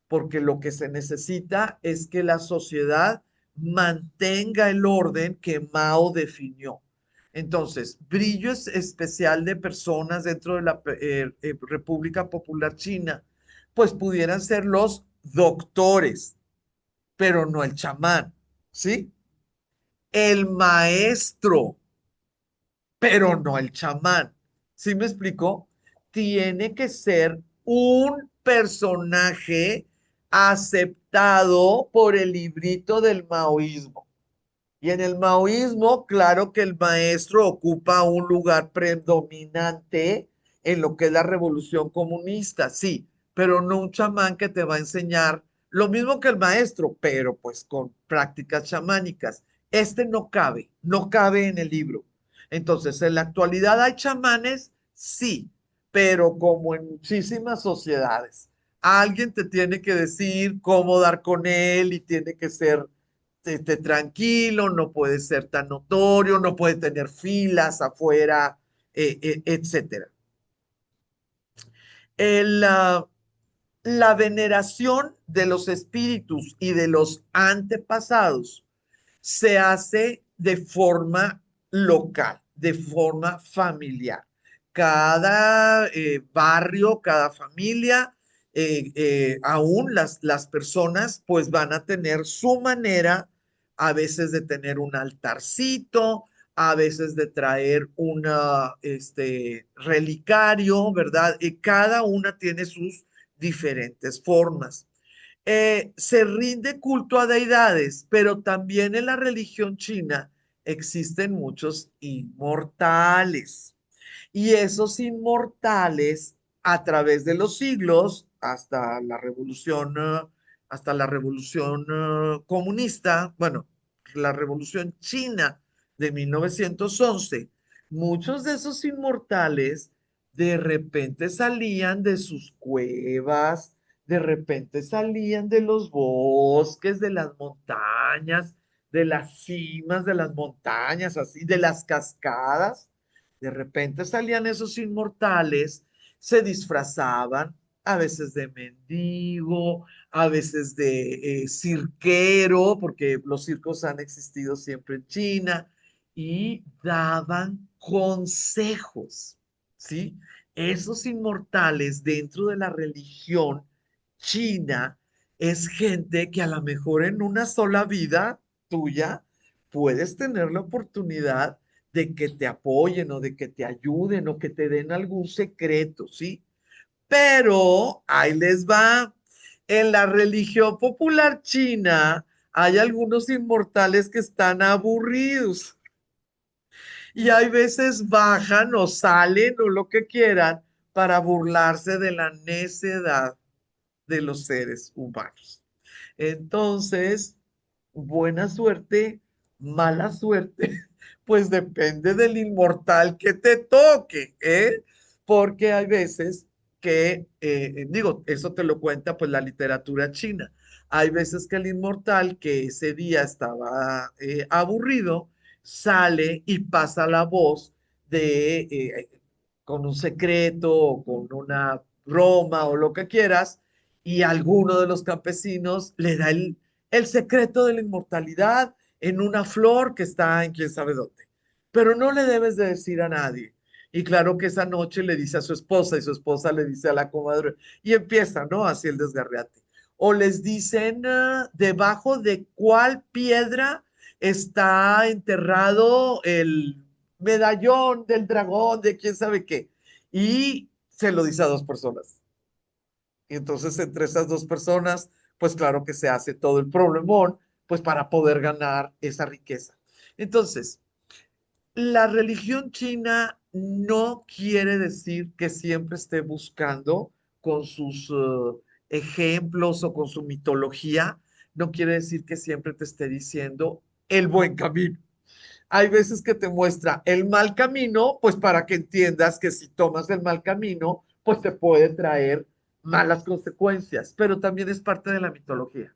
porque lo que se necesita es que la sociedad mantenga el orden que Mao definió. Entonces, brillo es especial de personas dentro de la República Popular China, pues pudieran ser los doctores, pero no el chamán, ¿sí? El maestro, pero no el chamán. ¿Sí me explicó? Tiene que ser un personaje aceptado por el librito del maoísmo. Y en el maoísmo, claro que el maestro ocupa un lugar predominante en lo que es la revolución comunista, sí, pero no un chamán que te va a enseñar lo mismo que el maestro, pero pues con prácticas chamánicas. Este no cabe, no cabe en el libro. Entonces, en la actualidad hay chamanes, sí, pero como en muchísimas sociedades, alguien te tiene que decir cómo dar con él y tiene que ser tranquilo, no puede ser tan notorio, no puede tener filas afuera, etcétera. El, la veneración de los espíritus y de los antepasados se hace de forma local, de forma familiar. Cada barrio, cada familia, aún las personas, pues van a tener su manera, a veces de tener un altarcito, a veces de traer una, relicario, ¿verdad? Y cada una tiene sus diferentes formas. Se rinde culto a deidades, pero también en la religión china existen muchos inmortales. Y esos inmortales, a través de los siglos, hasta la revolución comunista, bueno, la revolución china de 1911, muchos de esos inmortales de repente salían de sus cuevas, de repente salían de los bosques, de las montañas, de las cimas de las montañas, así, de las cascadas. De repente salían esos inmortales, se disfrazaban, a veces de mendigo, a veces de cirquero, porque los circos han existido siempre en China, y daban consejos, ¿sí? Esos inmortales dentro de la religión china es gente que a lo mejor en una sola vida tuya puedes tener la oportunidad de que te apoyen o de que te ayuden o que te den algún secreto, ¿sí? Pero ahí les va. En la religión popular china hay algunos inmortales que están aburridos y hay veces bajan o salen o lo que quieran para burlarse de la necedad de los seres humanos. Entonces, buena suerte, mala suerte, pues depende del inmortal que te toque, ¿eh? Porque hay veces que, digo, eso te lo cuenta pues la literatura china. Hay veces que el inmortal que ese día estaba aburrido, sale y pasa la voz de, con un secreto o con una broma o lo que quieras, y alguno de los campesinos le da el secreto de la inmortalidad en una flor que está en quién sabe dónde. Pero no le debes de decir a nadie. Y claro que esa noche le dice a su esposa y su esposa le dice a la comadre y empieza, ¿no? Así el desgarriate. O les dicen debajo de cuál piedra está enterrado el medallón del dragón, de quién sabe qué. Y se lo dice a dos personas. Y entonces entre esas dos personas, pues claro que se hace todo el problemón, pues para poder ganar esa riqueza. Entonces, la religión china no quiere decir que siempre esté buscando con sus ejemplos o con su mitología, no quiere decir que siempre te esté diciendo el buen camino. Hay veces que te muestra el mal camino, pues para que entiendas que si tomas el mal camino, pues te puede traer malas consecuencias, pero también es parte de la mitología,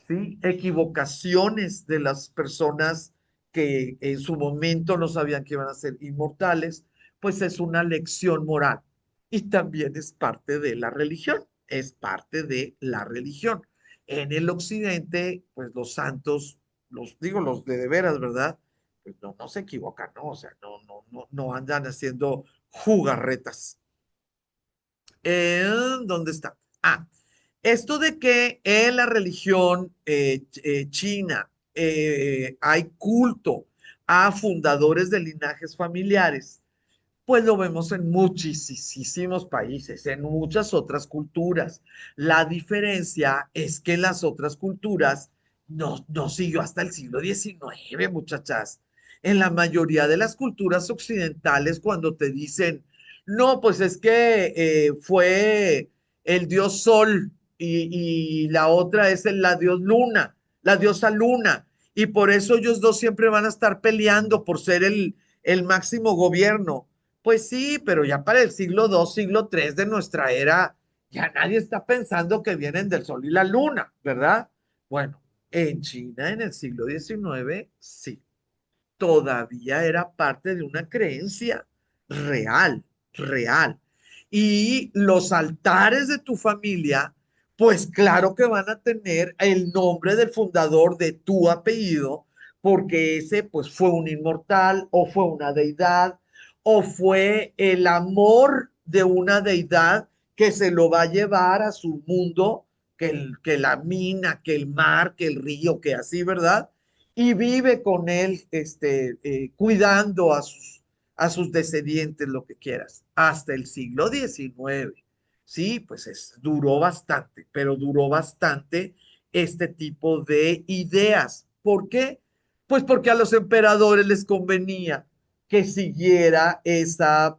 ¿sí? Equivocaciones de las personas que en su momento no sabían que iban a ser inmortales, pues es una lección moral y también es parte de la religión, es parte de la religión. En el occidente, pues los santos, los digo los de veras, ¿verdad? Pues no se equivocan, ¿no? O sea, no andan haciendo jugarretas. ¿Dónde está? Ah, esto de que en la religión china hay culto a fundadores de linajes familiares, pues lo vemos en muchísimos países, en muchas otras culturas. La diferencia es que en las otras culturas no siguió hasta el siglo XIX, muchachas. En la mayoría de las culturas occidentales, cuando te dicen, no, pues es que fue el dios Sol y la otra es la dios Luna, la diosa Luna, y por eso ellos dos siempre van a estar peleando por ser el máximo gobierno. Pues sí, pero ya para el siglo II, siglo III de nuestra era, ya nadie está pensando que vienen del Sol y la Luna, ¿verdad? Bueno, en China en el siglo XIX, sí, todavía era parte de una creencia real, real. Y los altares de tu familia, pues claro que van a tener el nombre del fundador de tu apellido, porque ese pues fue un inmortal o fue una deidad o fue el amor de una deidad que se lo va a llevar a su mundo, que la mina, que el mar, que el río, que así, ¿verdad? Y vive con él, cuidando a sus descendientes, lo que quieras, hasta el siglo XIX. Sí, pues duró bastante, pero duró bastante este tipo de ideas. ¿Por qué? Pues porque a los emperadores les convenía que siguiera esa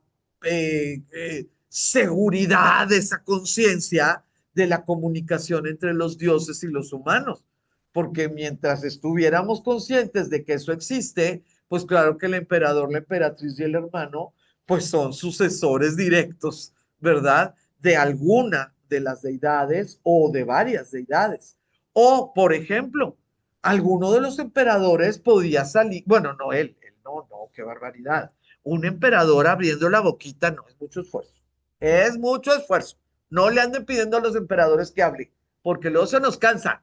seguridad, esa conciencia de la comunicación entre los dioses y los humanos, porque mientras estuviéramos conscientes de que eso existe, pues claro que el emperador, la emperatriz y el hermano, pues son sucesores directos, ¿verdad? De alguna de las deidades o de varias deidades. O, por ejemplo, alguno de los emperadores podía salir, bueno, no él no, qué barbaridad. Un emperador abriendo la boquita no es mucho esfuerzo. Es mucho esfuerzo. No le anden pidiendo a los emperadores que hablen, porque luego se nos cansan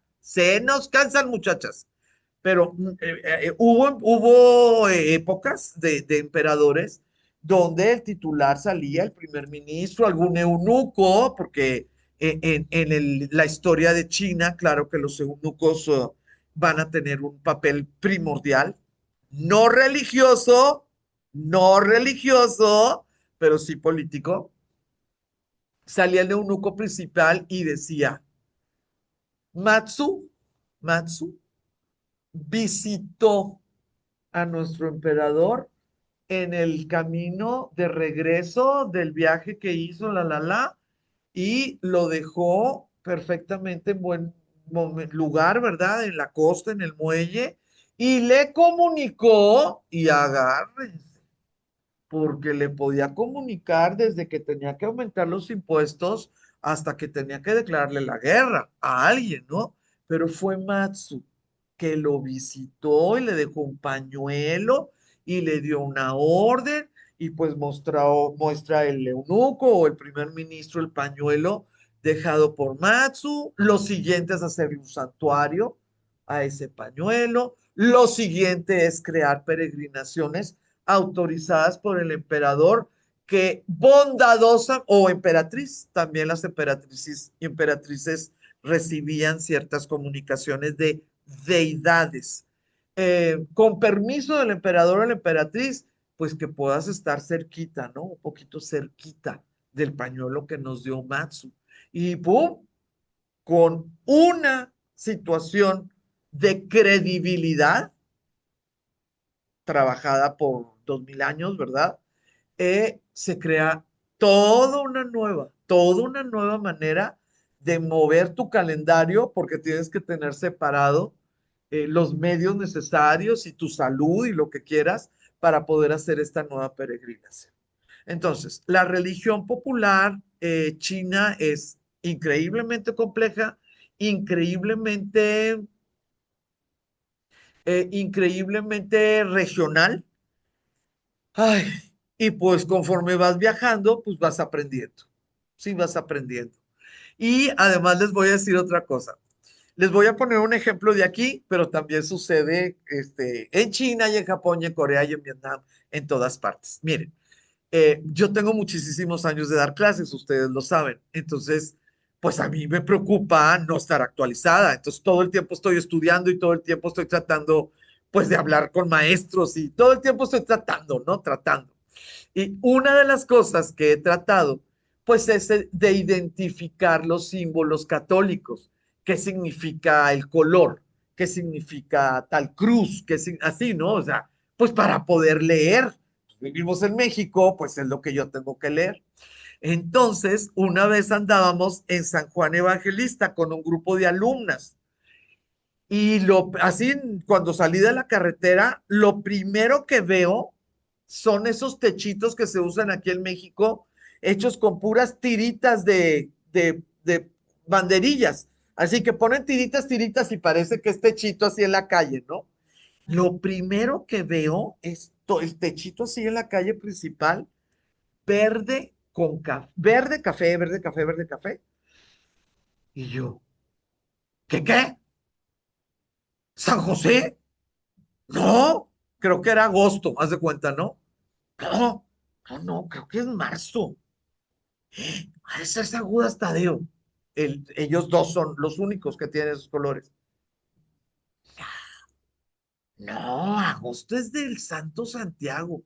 muchachas. Pero hubo épocas de emperadores donde el titular salía, el primer ministro, algún eunuco, porque la historia de China, claro que los eunucos van a tener un papel primordial, no religioso, no religioso, pero sí político. Salía el eunuco principal y decía, Matsu visitó a nuestro emperador en el camino de regreso del viaje que hizo, y lo dejó perfectamente en buen lugar, ¿verdad? En la costa, en el muelle, y le comunicó, y agárrense, porque le podía comunicar desde que tenía que aumentar los impuestos hasta que tenía que declararle la guerra a alguien, ¿no? Pero fue Matsu que lo visitó y le dejó un pañuelo y le dio una orden y pues muestra el eunuco o el primer ministro el pañuelo dejado por Matsu. Lo siguiente es hacerle un santuario a ese pañuelo. Lo siguiente es crear peregrinaciones autorizadas por el emperador que bondadosa o emperatriz, también las emperatrices recibían ciertas comunicaciones de deidades. Con permiso del emperador o la emperatriz, pues que puedas estar cerquita, ¿no? Un poquito cerquita del pañuelo que nos dio Matsu. Y ¡pum! Con una situación de credibilidad trabajada por 2000 años, ¿verdad? Se crea toda una nueva manera de mover tu calendario porque tienes que tener separado los medios necesarios y tu salud y lo que quieras para poder hacer esta nueva peregrinación. Entonces, la religión popular china es increíblemente compleja, increíblemente, increíblemente regional. Ay, y pues conforme vas viajando, pues vas aprendiendo. Sí, vas aprendiendo. Y además les voy a decir otra cosa. Les voy a poner un ejemplo de aquí, pero también sucede en China y en Japón y en Corea y en Vietnam, en todas partes. Miren, yo tengo muchísimos años de dar clases, ustedes lo saben. Entonces, pues a mí me preocupa no estar actualizada. Entonces, todo el tiempo estoy estudiando y todo el tiempo estoy tratando, pues, de hablar con maestros y todo el tiempo estoy tratando, ¿no? Tratando. Y una de las cosas que he tratado, pues es de identificar los símbolos católicos. ¿Qué significa el color? ¿Qué significa tal cruz? Así, ¿no? O sea, pues para poder leer. Vivimos en México, pues es lo que yo tengo que leer. Entonces, una vez andábamos en San Juan Evangelista con un grupo de alumnas y así cuando salí de la carretera, lo primero que veo son esos techitos que se usan aquí en México, hechos con puras tiritas de banderillas. Así que ponen tiritas, tiritas y parece que es techito así en la calle, ¿no? Lo primero que veo es el techito así en la calle principal, verde con café, verde, café, verde, café, verde, café. Y yo, ¿qué? ¿San José? No, creo que era agosto, haz de cuenta, ¿no? No, no, creo que es marzo. Ha de ser San Judas Tadeo. Ellos dos son los únicos que tienen esos colores. No, agosto es del Santo Santiago.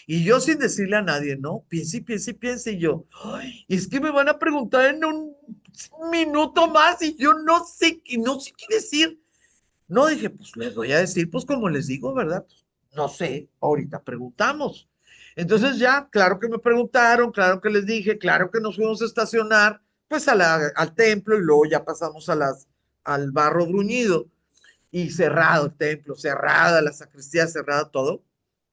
Y yo sin decirle a nadie, ¿no? Piense y piense y piense. Y yo, ay, es que me van a preguntar en un minuto más y yo no sé, y no sé qué decir. No, dije, pues les voy a decir, pues como les digo, ¿verdad? Pues, no sé, ahorita preguntamos. Entonces ya, claro que me preguntaron, claro que les dije, claro que nos fuimos a estacionar, pues al templo y luego ya pasamos al barro bruñido y cerrado el templo, cerrada la sacristía, cerrada todo.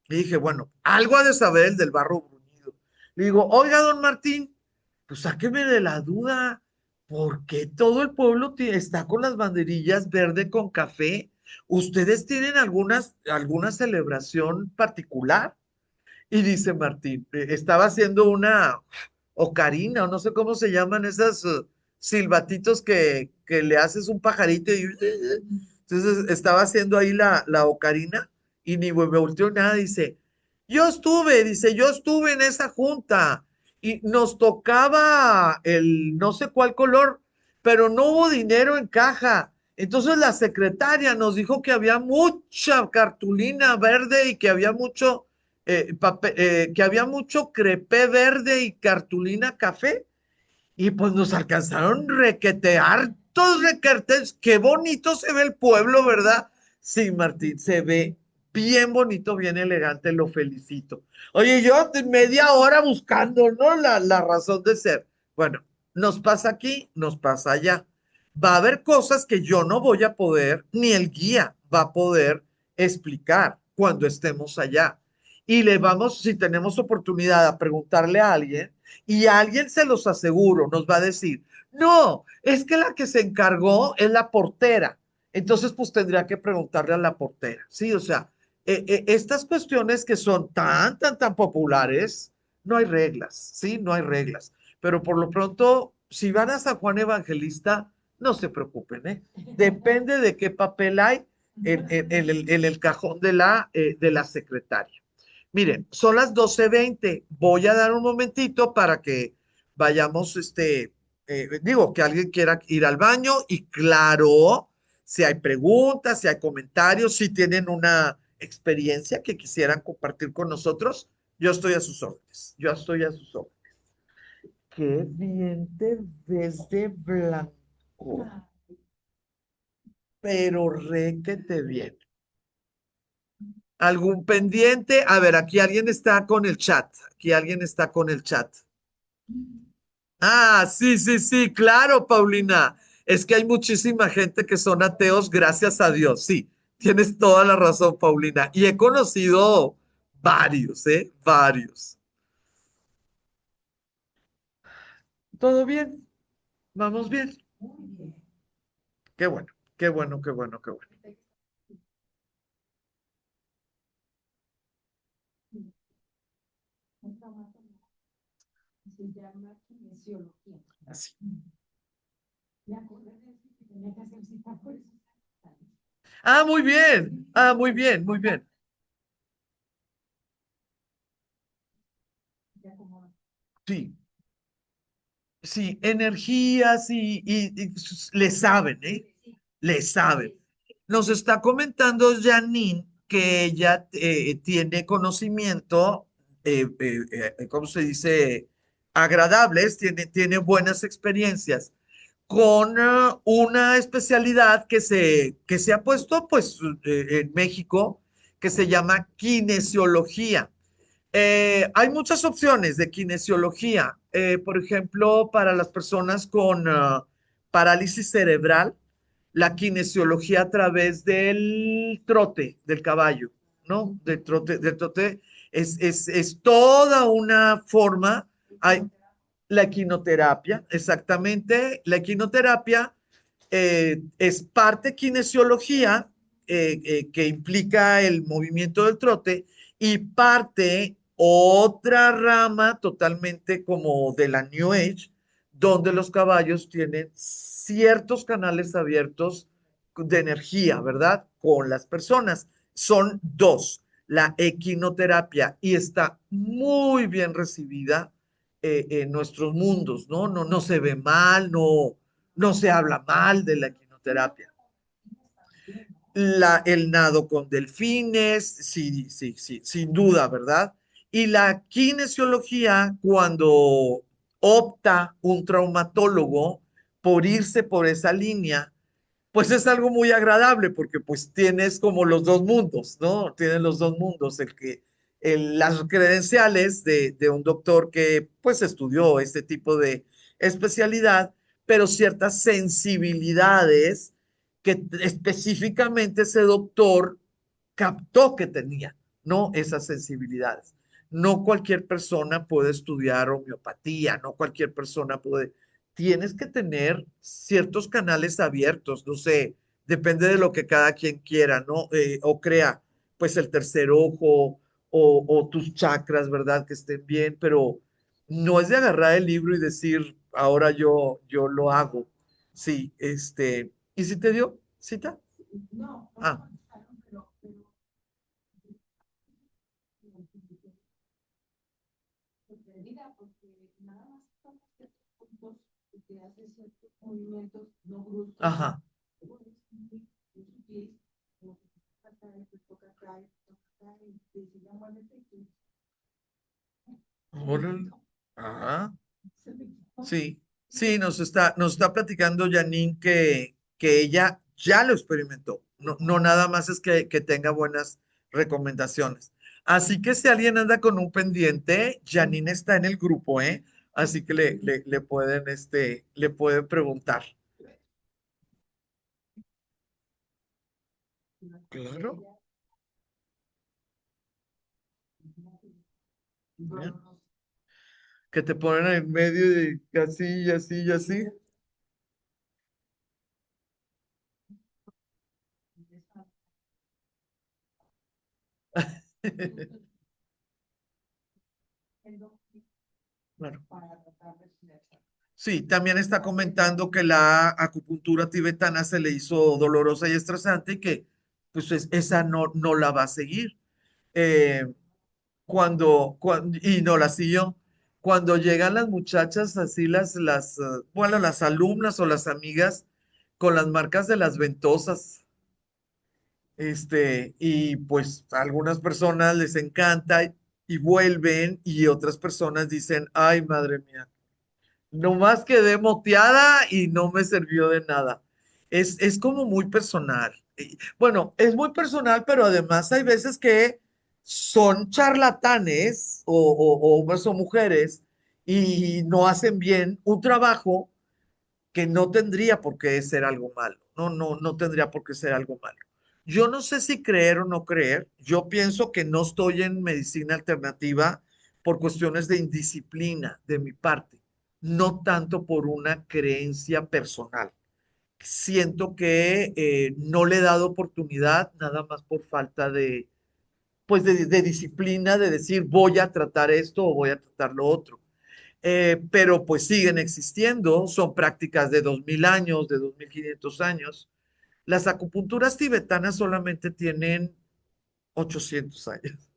Y dije, bueno, algo ha de saber el del barro bruñido. Le digo, oiga, don Martín, pues sáqueme de la duda, ¿por qué todo el pueblo está con las banderillas verde con café? ¿Ustedes tienen alguna celebración particular? Y dice Martín, estaba haciendo una ocarina, o no sé cómo se llaman esas silbatitos que le haces un pajarito y entonces estaba haciendo ahí la ocarina y ni me volteó nada, dice, yo estuve en esa junta y nos tocaba el no sé cuál color, pero no hubo dinero en caja. Entonces la secretaria nos dijo que había mucha cartulina verde y que había que había mucho crepé verde y cartulina café, y pues nos alcanzaron requetear todos requertes. Qué bonito se ve el pueblo, ¿verdad? Sí, Martín, se ve bien bonito, bien elegante, lo felicito. Oye, yo de media hora buscando, ¿no? La razón de ser. Bueno, nos pasa aquí, nos pasa allá. Va a haber cosas que yo no voy a poder, ni el guía va a poder explicar cuando estemos allá. Y le vamos, si tenemos oportunidad, a preguntarle a alguien, y a alguien se los aseguro, nos va a decir, no, es que la que se encargó es la portera. Entonces, pues tendría que preguntarle a la portera, ¿sí? O sea, estas cuestiones que son tan populares, no hay reglas, ¿sí? No hay reglas. Pero por lo pronto, si van a San Juan Evangelista, no se preocupen, ¿eh? Depende de qué papel hay en el cajón de la secretaria. Miren, son las 12:20. Voy a dar un momentito para que vayamos, digo, que alguien quiera ir al baño y claro, si hay preguntas, si hay comentarios, si tienen una experiencia que quisieran compartir con nosotros, yo estoy a sus órdenes. Yo estoy a sus órdenes. Qué bien te ves de blanco, pero requete bien. ¿Algún pendiente? A ver, aquí alguien está con el chat. Aquí alguien está con el chat. Ah, sí, sí, sí, claro, Paulina. Es que hay muchísima gente que son ateos, gracias a Dios. Sí, tienes toda la razón, Paulina. Y he conocido varios, ¿eh? Varios. ¿Todo bien? Vamos bien. Qué bueno, qué bueno, qué bueno, qué bueno. Así. Ah, muy bien. Ah, muy bien, muy bien. Sí, sí, energías le saben, ¿eh? Le saben. Nos está comentando Janine que ella tiene conocimiento, ¿cómo se dice? Agradables, tiene buenas experiencias con una especialidad que se ha puesto pues en México, que se llama kinesiología. Hay muchas opciones de kinesiología. Por ejemplo, para las personas con parálisis cerebral, la kinesiología a través del trote del caballo, ¿no? Del trote es toda una forma. Hay, la equinoterapia, exactamente. La equinoterapia es parte kinesiología, que implica el movimiento del trote, y parte otra rama totalmente como de la New Age, donde los caballos tienen ciertos canales abiertos de energía, ¿verdad? Con las personas. Son dos, la equinoterapia, y está muy bien recibida en nuestros mundos, ¿no? No se ve mal, no se habla mal de la quinoterapia. El nado con delfines, sí, sí, sí, sin duda, ¿verdad? Y la kinesiología, cuando opta un traumatólogo por irse por esa línea, pues es algo muy agradable porque pues tienes como los dos mundos, ¿no? Tienes los dos mundos, las credenciales de un doctor que pues estudió este tipo de especialidad, pero ciertas sensibilidades que específicamente ese doctor captó que tenía, ¿no? Esas sensibilidades. No cualquier persona puede estudiar homeopatía, no cualquier persona puede. Tienes que tener ciertos canales abiertos, no sé, depende de lo que cada quien quiera, ¿no? O crea, pues el tercer ojo o tus chakras, ¿verdad? Que estén bien, pero no es de agarrar el libro y decir, ahora yo lo hago. Sí, ¿y si te dio cita? Ah, ajá. Órale. Ajá. Sí, sí, nos está platicando Janine que ella ya lo experimentó. No nada más es que tenga buenas recomendaciones. Así que si alguien anda con un pendiente, Janine está en el grupo, ¿eh? Así que le pueden preguntar. Claro. Bien. Que te ponen en medio de así y así y así. Claro. Sí, también está comentando que la acupuntura tibetana se le hizo dolorosa y estresante y que pues esa no la va a seguir. Eh, y no la siguió. Cuando llegan las muchachas así, bueno, las alumnas o las amigas con las marcas de las ventosas, y pues a algunas personas les encanta y vuelven, y otras personas dicen, ay, madre mía, nomás quedé moteada y no me sirvió de nada. Es como muy personal. Bueno, es muy personal, pero además hay veces que son charlatanes o hombres o mujeres y no hacen bien un trabajo que no tendría por qué ser algo malo. No tendría por qué ser algo malo. Yo no sé si creer o no creer. Yo pienso que no estoy en medicina alternativa por cuestiones de indisciplina de mi parte. no tanto por una creencia personal. Siento que no le he dado oportunidad nada más por falta de, pues de disciplina, de decir voy a tratar esto o voy a tratar lo otro. Pero pues siguen existiendo, son prácticas de 2000 años, de 2500 años. Las acupunturas tibetanas solamente tienen 800 años,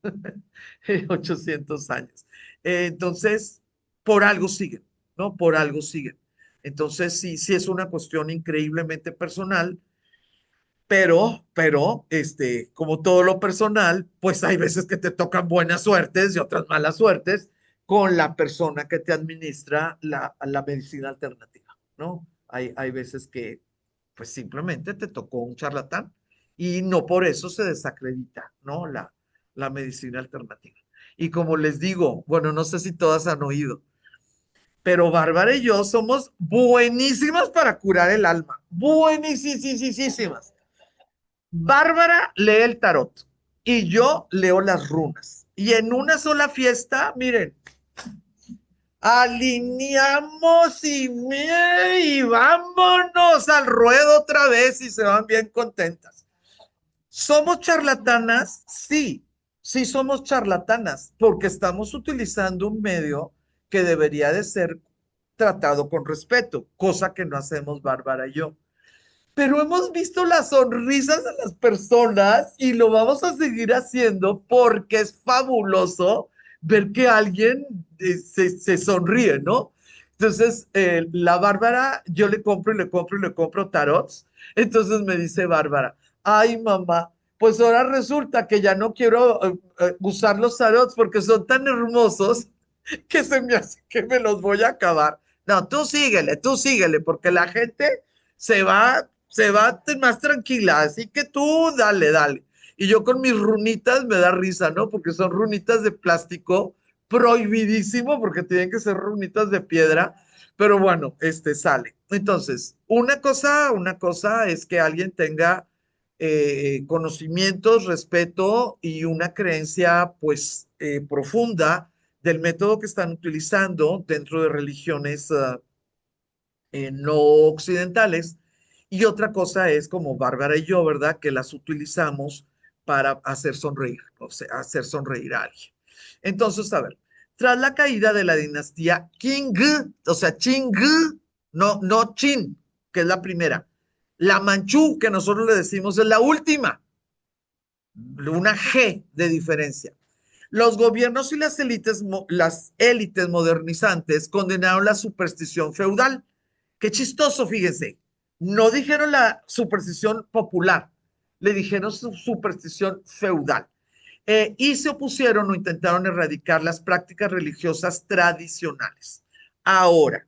800 años. Entonces, por algo siguen, ¿no? Por algo siguen. Entonces, sí, sí es una cuestión increíblemente personal, como todo lo personal, pues hay veces que te tocan buenas suertes y otras malas suertes con la persona que te administra la medicina alternativa, ¿no? Hay veces que, pues simplemente te tocó un charlatán y no por eso se desacredita, ¿no? La medicina alternativa. Y como les digo, bueno, no sé si todas han oído, pero Bárbara y yo somos buenísimas para curar el alma, buenísimas. Bárbara lee el tarot y yo leo las runas. Y en una sola fiesta, miren, alineamos y vámonos al ruedo otra vez y se van bien contentas. ¿Somos charlatanas? Sí, sí somos charlatanas, porque estamos utilizando un medio que debería de ser tratado con respeto, cosa que no hacemos Bárbara y yo. Pero hemos visto las sonrisas de las personas y lo vamos a seguir haciendo porque es fabuloso ver que alguien se sonríe, ¿no? Entonces, la Bárbara, yo le compro y le compro y le compro tarots. Entonces me dice Bárbara, ay mamá, pues ahora resulta que ya no quiero usar los tarots porque son tan hermosos que se me hace que me los voy a acabar. No, tú síguele, porque la gente se va más tranquila, así que tú dale, dale. Y yo con mis runitas me da risa, ¿no? Porque son runitas de plástico, prohibidísimo, porque tienen que ser runitas de piedra, pero bueno, sale. Entonces, una cosa es que alguien tenga conocimientos, respeto y una creencia, pues, profunda del método que están utilizando dentro de religiones no occidentales. Y otra cosa es como Bárbara y yo, ¿verdad? Que las utilizamos para hacer sonreír, o sea, hacer sonreír a alguien. Entonces, a ver, tras la caída de la dinastía Qing, o sea, Qing, no Qin, que es la primera, la Manchú, que nosotros le decimos es la última, una G de diferencia. Los gobiernos y las élites modernizantes condenaron la superstición feudal. Qué chistoso, fíjense. No dijeron la superstición popular, le dijeron superstición feudal. Y se opusieron o intentaron erradicar las prácticas religiosas tradicionales. Ahora,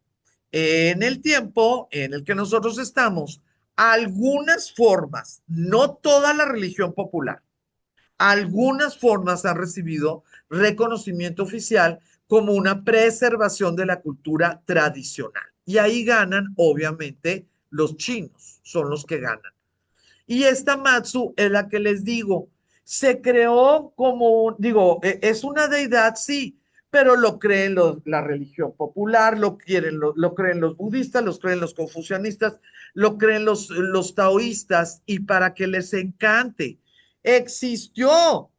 en el tiempo en el que nosotros estamos, algunas formas, no toda la religión popular, algunas formas han recibido reconocimiento oficial como una preservación de la cultura tradicional. Y ahí ganan, obviamente, los chinos, son los que ganan. Y esta Matsu es la que les digo, se creó como, digo, es una deidad, sí, pero lo creen la religión popular, lo creen los budistas, lo creen los confucianistas, lo creen los taoístas, y para que les encante, existió,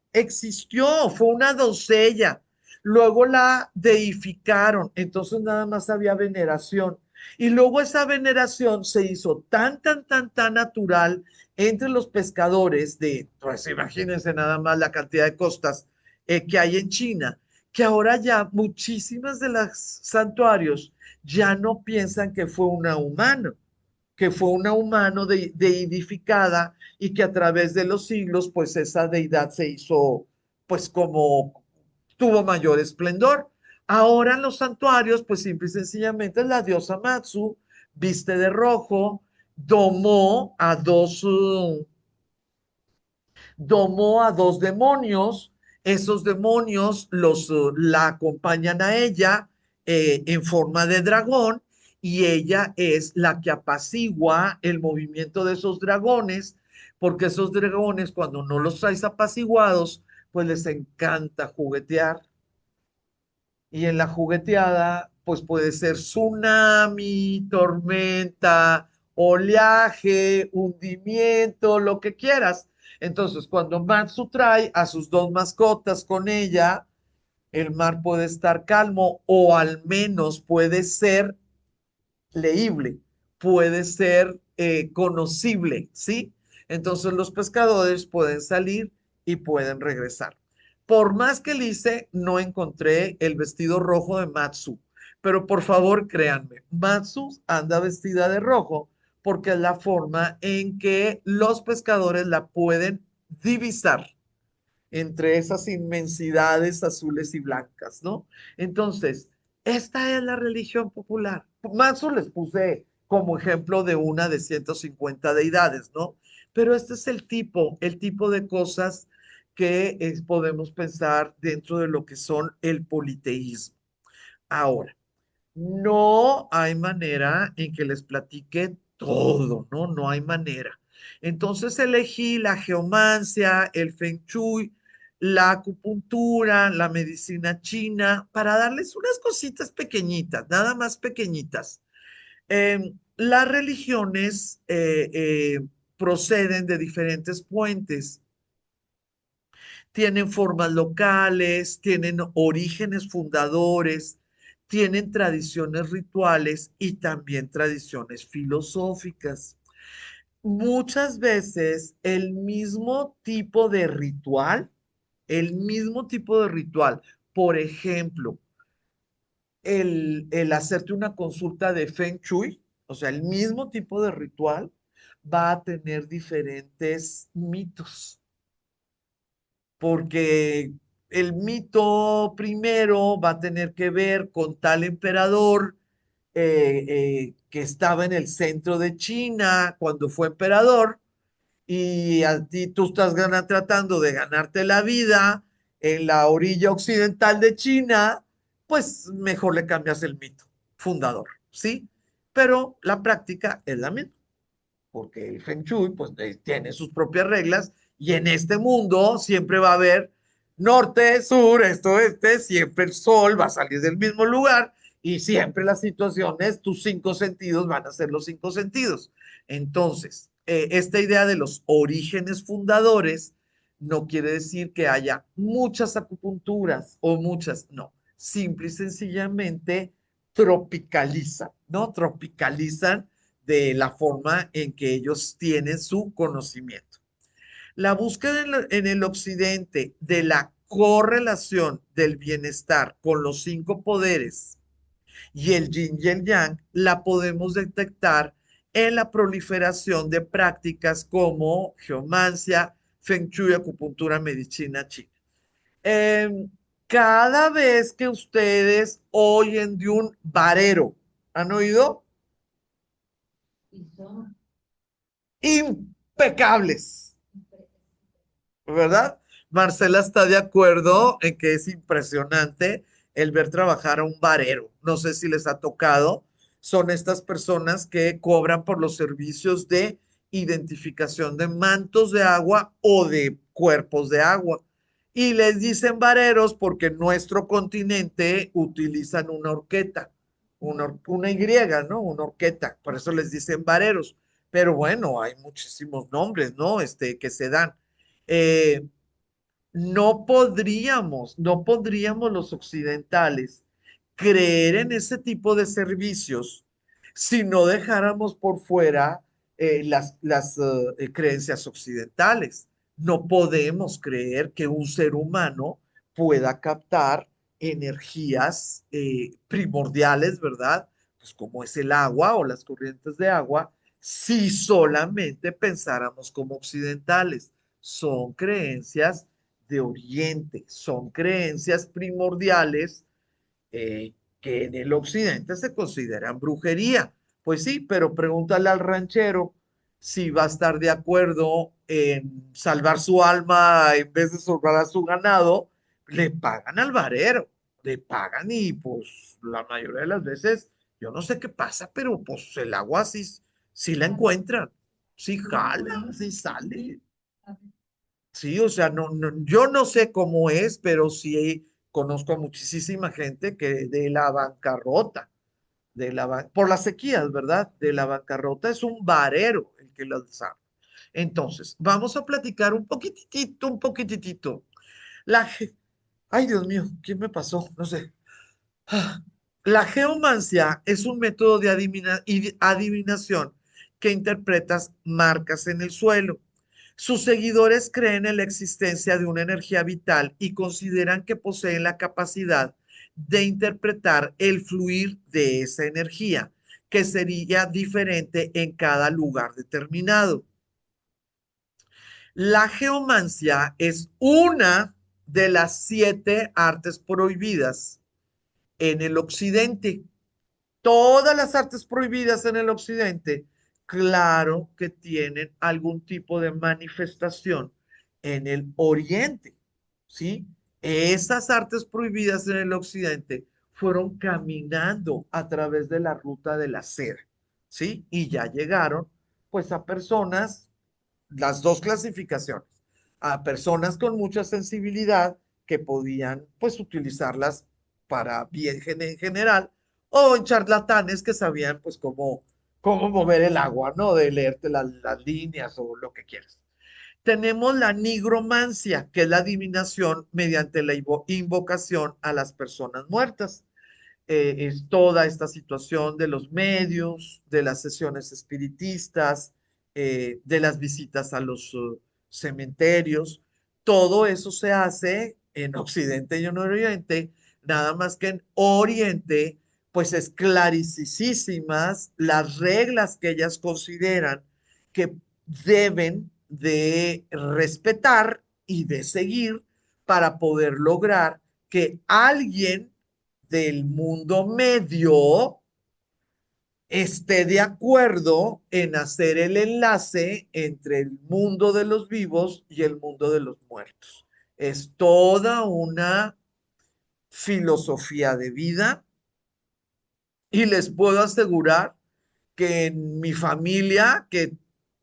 fue una doncella, luego la deificaron, entonces nada más había veneración, y luego esa veneración se hizo tan natural entre los pescadores pues imagínense nada más la cantidad de costas que hay en China, que ahora ya muchísimas de los santuarios ya no piensan que fue una humano deidificada y que a través de los siglos, pues esa deidad se hizo, pues como tuvo mayor esplendor. Ahora en los santuarios, pues simple y sencillamente la diosa Matsu viste de rojo, domó a dos, uh, domó a dos demonios, esos demonios la acompañan a ella en forma de dragón y ella es la que apacigua el movimiento de esos dragones, porque esos dragones cuando no los traes apaciguados, pues les encanta juguetear y en la jugueteada pues puede ser tsunami, tormenta, oleaje, hundimiento, lo que quieras. Entonces, cuando Matsu trae a sus dos mascotas con ella, el mar puede estar calmo o al menos puede ser leíble, puede ser conocible, ¿sí? Entonces los pescadores pueden salir y pueden regresar. Por más que le hice, no encontré el vestido rojo de Matsu, pero por favor créanme, Matsu anda vestida de rojo porque es la forma en que los pescadores la pueden divisar entre esas inmensidades azules y blancas, ¿no? Entonces, esta es la religión popular. Manso les puse como ejemplo de una de 150 deidades, ¿no? Pero este es el tipo de cosas que podemos pensar dentro de lo que son el politeísmo. Ahora, no hay manera en que les platique todo, ¿no? No hay manera. Entonces elegí la geomancia, el feng shui, la acupuntura, la medicina china, para darles unas cositas pequeñitas, nada más pequeñitas. Las religiones proceden de diferentes puentes, tienen formas locales, tienen orígenes fundadores, tienen tradiciones rituales y también tradiciones filosóficas. Muchas veces el mismo tipo de ritual, por ejemplo, el hacerte una consulta de Feng Shui, o sea, el mismo tipo de ritual va a tener diferentes mitos porque el mito primero va a tener que ver con tal emperador que estaba en el centro de China cuando fue emperador y a ti tú estás tratando de ganarte la vida en la orilla occidental de China, pues mejor le cambias el mito fundador, ¿sí? Pero la práctica es la misma porque el Feng Shui pues tiene sus propias reglas y en este mundo siempre va a haber norte, sur, este, oeste, siempre el sol va a salir del mismo lugar y siempre las situaciones, tus cinco sentidos van a ser los cinco sentidos. Entonces, esta idea de los orígenes fundadores no quiere decir que haya muchas acupunturas o muchas, no, simple y sencillamente tropicalizan, ¿no? Tropicalizan de la forma en que ellos tienen su conocimiento. La búsqueda en el occidente de la correlación del bienestar con los cinco poderes y el yin y el yang la podemos detectar en la proliferación de prácticas como geomancia, feng shui, acupuntura, medicina china. Eh, cada vez que ustedes oyen de un varero, ¿han oído? Impecables, ¿verdad? Marcela está de acuerdo en que es impresionante el ver trabajar a un varero. No sé si les ha tocado. Son estas personas que cobran por los servicios de identificación de mantos de agua o de cuerpos de agua. Y les dicen vareros porque en nuestro continente utilizan una horqueta, una Y, ¿no? Una horqueta. Por eso les dicen vareros. Pero bueno, hay muchísimos nombres, ¿no? Que se dan. Eh, no podríamos los occidentales creer en ese tipo de servicios si no dejáramos por fuera las creencias occidentales. No podemos creer que un ser humano pueda captar energías primordiales, ¿verdad? Pues como es el agua o las corrientes de agua, si solamente pensáramos como occidentales. Son creencias de Oriente, son creencias primordiales que en el occidente se consideran brujería. Pues sí, pero pregúntale al ranchero si va a estar de acuerdo en salvar su alma en vez de salvar a su ganado, le pagan al varero, le pagan y pues la mayoría de las veces, yo no sé qué pasa, pero pues el agua sí, sí la encuentran, sí jala, sí sale. Sí, o sea, yo no sé cómo es, pero sí conozco a muchísima gente que de la bancarrota, por las sequías, ¿verdad? De la bancarrota es un varero el que lo sabe. Entonces, vamos a platicar un poquitito. La, ge- Ay, Dios mío, ¿quién me pasó? No sé. Ah, La geomancia es un método de adivinación que interpretas marcas en el suelo. Sus seguidores creen en la existencia de una energía vital y consideran que poseen la capacidad de interpretar el fluir de esa energía, que sería diferente en cada lugar determinado. La geomancia es una de las 7 artes prohibidas en el occidente. Todas las artes prohibidas en el occidente, claro que tienen algún tipo de manifestación en el oriente, ¿sí? Esas artes prohibidas en el occidente fueron caminando a través de la ruta de la seda, ¿sí? Y ya llegaron, pues, a personas, las dos clasificaciones, a personas con mucha sensibilidad que podían, pues, utilizarlas para bien en general, o en charlatanes que sabían, pues, cómo mover el agua, ¿no? De leerte las líneas o lo que quieras. Tenemos la nigromancia, que es la adivinación mediante la invocación a las personas muertas. Es toda esta situación de los medios, de las sesiones espiritistas, de las visitas a los cementerios. Todo eso se hace en Occidente y en Oriente, nada más que en Oriente, pues es clarísimas las reglas que ellas consideran que deben de respetar y de seguir para poder lograr que alguien del mundo medio esté de acuerdo en hacer el enlace entre el mundo de los vivos y el mundo de los muertos. Es toda una filosofía de vida y les puedo asegurar que en mi familia, que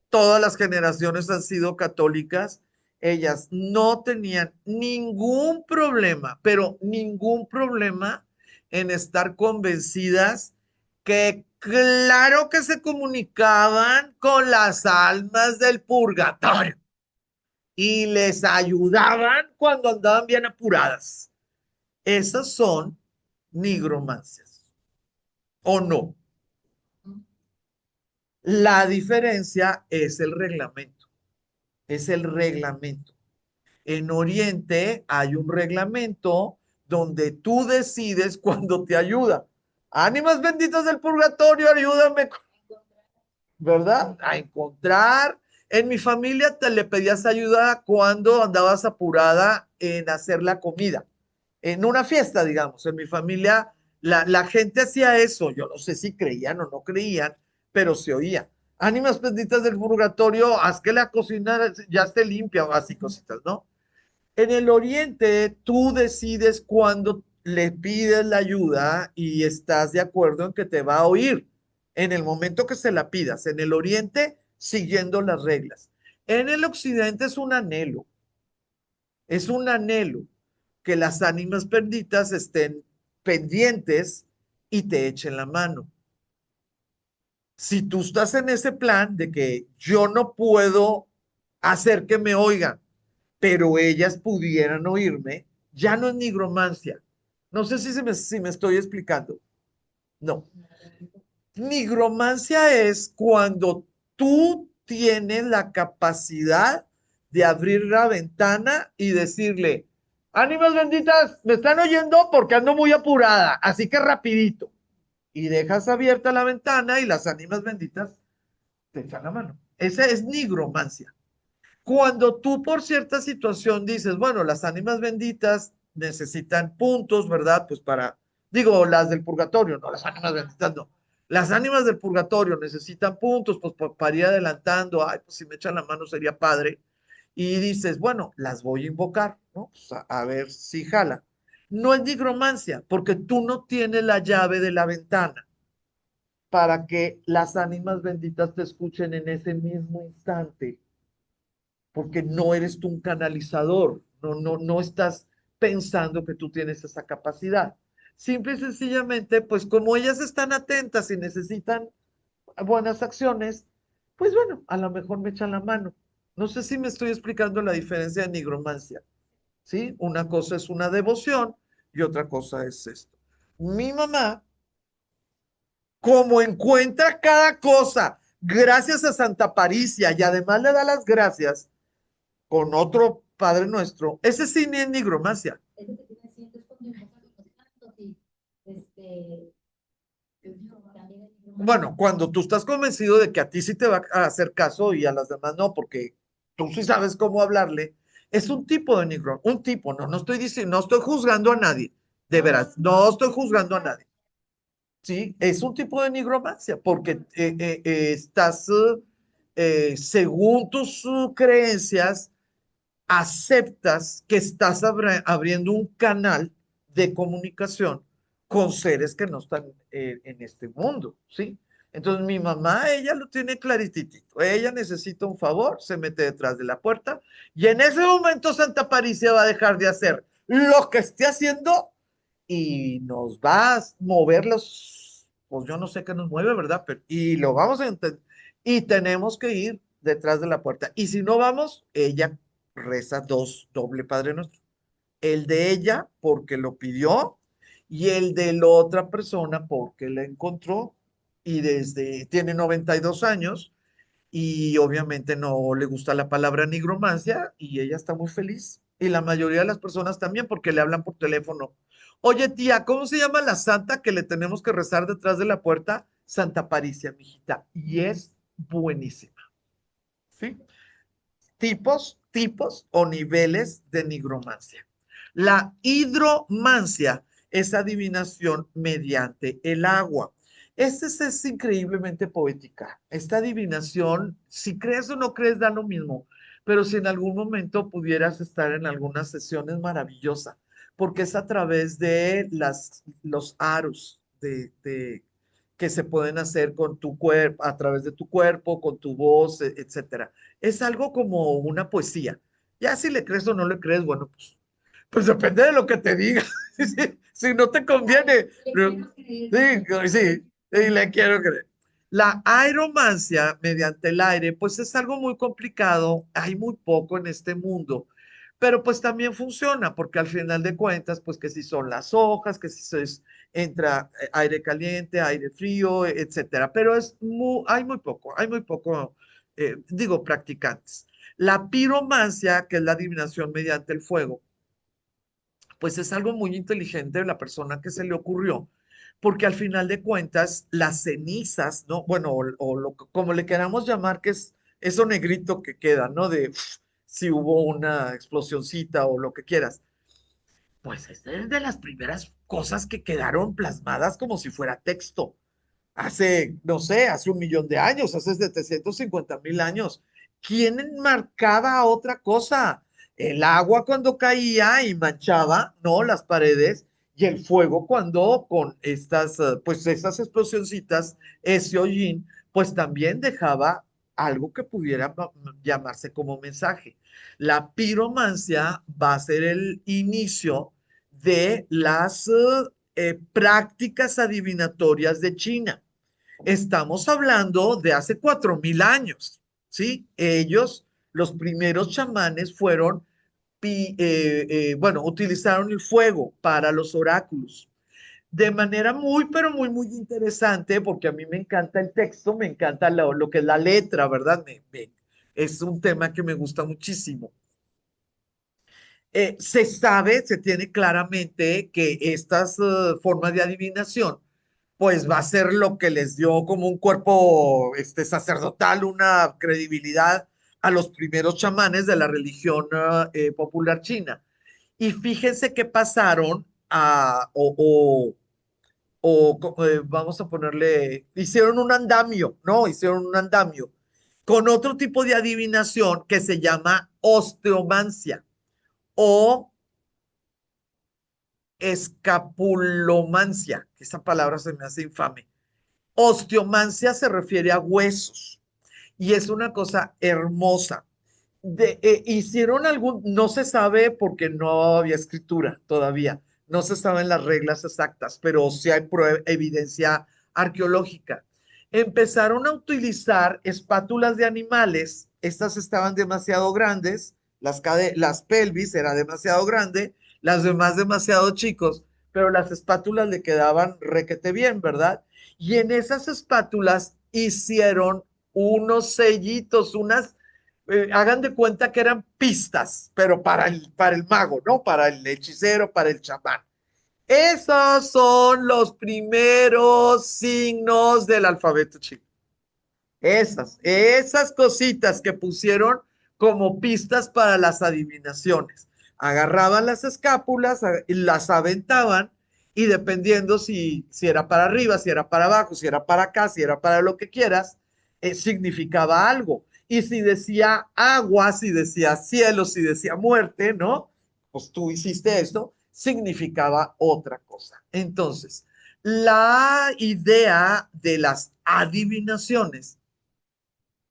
todas las generaciones han sido católicas, ellas no tenían ningún problema, pero ningún problema en estar convencidas que claro que se comunicaban con las almas del purgatorio y les ayudaban cuando andaban bien apuradas. Esas son nigromancias, ¿o no? La diferencia es el reglamento. En Oriente hay un reglamento donde tú decides cuando te ayuda. Ánimas benditas del purgatorio, ayúdame, ¿verdad? A encontrar. En mi familia te le pedías ayuda cuando andabas apurada en hacer la comida. En una fiesta, digamos. En mi familia la gente hacía eso. Yo no sé si creían o no creían, pero se oía. Ánimas benditas del purgatorio, haz que la cocina ya esté limpia o así cositas, ¿no? En el oriente, tú decides cuándo le pides la ayuda y estás de acuerdo en que te va a oír en el momento que se la pidas. En el oriente, siguiendo las reglas. En el occidente es un anhelo que las ánimas benditas estén pendientes y te echen la mano. Si tú estás en ese plan de que yo no puedo hacer que me oigan, pero ellas pudieran oírme, ya no es nigromancia. No sé si me estoy explicando. No. Nigromancia es cuando tú tienes la capacidad de abrir la ventana y decirle, ánimas benditas, me están oyendo porque ando muy apurada, así que rapidito. Y dejas abierta la ventana y las ánimas benditas te echan la mano. Esa es nigromancia. Cuando tú por cierta situación dices, bueno, las ánimas benditas necesitan puntos, ¿verdad? Pues digo, las del purgatorio, no, las ánimas benditas no. Las ánimas del purgatorio necesitan puntos, pues para ir adelantando, ay, pues si me echan la mano sería padre. Y dices, bueno, las voy a invocar, ¿no? Pues a ver si jala. No es nigromancia, porque tú no tienes la llave de la ventana para que las ánimas benditas te escuchen en ese mismo instante porque no eres tú un canalizador, no estás pensando que tú tienes esa capacidad. Simple y sencillamente, pues como ellas están atentas y necesitan buenas acciones, pues bueno, a lo mejor me echan la mano. No sé si me estoy explicando la diferencia de nigromancia, ¿sí? Una cosa es una devoción y otra cosa es esto. Mi mamá, como encuentra cada cosa gracias a Santa Paricia y además le da las gracias con otro Padre Nuestro, ese sí ni es nigromancia. Eso que tiene siento es cuando invocan los santos y también el libro Bueno, cuando tú estás convencido de que a ti sí te va a hacer caso y a las demás no, porque tú sí sabes cómo hablarle, es un tipo de negro, un tipo, no estoy diciendo, no estoy juzgando a nadie, de veras, no estoy juzgando a nadie, ¿sí? Es un tipo de nigromancia, porque estás, según tus creencias, aceptas que estás abriendo un canal de comunicación con seres que no están en este mundo, ¿sí? Entonces mi mamá, ella lo tiene clarititito. Ella necesita un favor, se mete detrás de la puerta y en ese momento Santa Paricia va a dejar de hacer lo que esté haciendo y nos va a mover los, pues yo no sé qué nos mueve, ¿verdad? Pero, y lo vamos a entender. Y tenemos que ir detrás de la puerta. Y si no vamos, ella reza dos, doble Padre Nuestro. El de ella porque lo pidió y el de la otra persona porque la encontró y desde, tiene 92 años y obviamente no le gusta la palabra nigromancia y ella está muy feliz. Y la mayoría de las personas también porque le hablan por teléfono. Oye, tía, ¿cómo se llama la santa que le tenemos que rezar detrás de la puerta? Santa Paricia, mijita. Y es buenísima. ¿Sí? Tipos o niveles de nigromancia. La hidromancia es adivinación mediante el agua. Es increíblemente poética. Esta adivinación, si crees o no crees, da lo mismo, pero si en algún momento pudieras estar en alguna sesión es maravillosa, porque es a través de los aros que se pueden hacer con tu cuerpo, a través de tu cuerpo, con tu voz, etcétera. Es algo como una poesía. Ya si le crees o no le crees, bueno, pues depende de lo que te diga. Si no te conviene, sí, sí, sí, le quiero creer. La aeromancia mediante el aire, pues es algo muy complicado, hay muy poco en este mundo, pero pues también funciona, porque al final de cuentas, pues que si son las hojas, que si entra aire caliente, aire frío, etcétera, pero hay muy poco, digo, practicantes. La piromancia, que es la adivinación mediante el fuego, pues es algo muy inteligente de la persona que se le ocurrió, porque al final de cuentas, las cenizas, ¿no? Bueno, como le queramos llamar, que es eso negrito que queda, ¿no? De si hubo una explosioncita o lo que quieras, pues es de las primeras cosas que quedaron plasmadas como si fuera texto. Hace, no sé, hace 1 millón de años, hace 750.000 años. ¿Quién marcaba otra cosa? El agua cuando caía y manchaba, ¿no? Las paredes, y el fuego cuando con estas, pues esas explosioncitas, ese hollín, pues también dejaba algo que pudiera llamarse como mensaje. La piromancia va a ser el inicio de las prácticas adivinatorias de China. Estamos hablando de hace 4.000 años, ¿sí? Ellos, los primeros chamanes fueron, bueno, utilizaron el fuego para los oráculos de manera muy, pero muy, muy interesante, porque a mí me encanta el texto, me encanta lo que es la letra, ¿verdad? Es un tema que me gusta muchísimo. Se sabe, se tiene claramente que estas formas de adivinación, pues va a ser lo que les dio como un cuerpo sacerdotal, una credibilidad a los primeros chamanes de la religión popular china. Y fíjense que pasaron vamos a ponerle, hicieron un andamio, ¿no? Hicieron un andamio con otro tipo de adivinación que se llama osteomancia o escapulomancia, que esa palabra se me hace infame. Osteomancia se refiere a huesos y es una cosa hermosa. hicieron algún, no se sabe porque no había escritura todavía, no se saben las reglas exactas, pero sí hay evidencia arqueológica. Empezaron a utilizar espátulas de animales, estas estaban demasiado grandes, las pelvis era demasiado grande, las demás demasiado chicos, pero las espátulas le quedaban requete bien, ¿verdad? Y en esas espátulas hicieron unos sellitos, hagan de cuenta que eran pistas, pero para el mago, ¿no? Para el hechicero, para el chamán. Esos son los primeros signos del alfabeto chino. Esas cositas que pusieron como pistas para las adivinaciones. Agarraban las escápulas, y las aventaban y dependiendo si era para arriba, si era para abajo, si era para acá, si era para lo que quieras, significaba algo. Y si decía agua, si decía cielo, si decía muerte, ¿no? Pues tú hiciste esto, significaba otra cosa. Entonces, la idea de las adivinaciones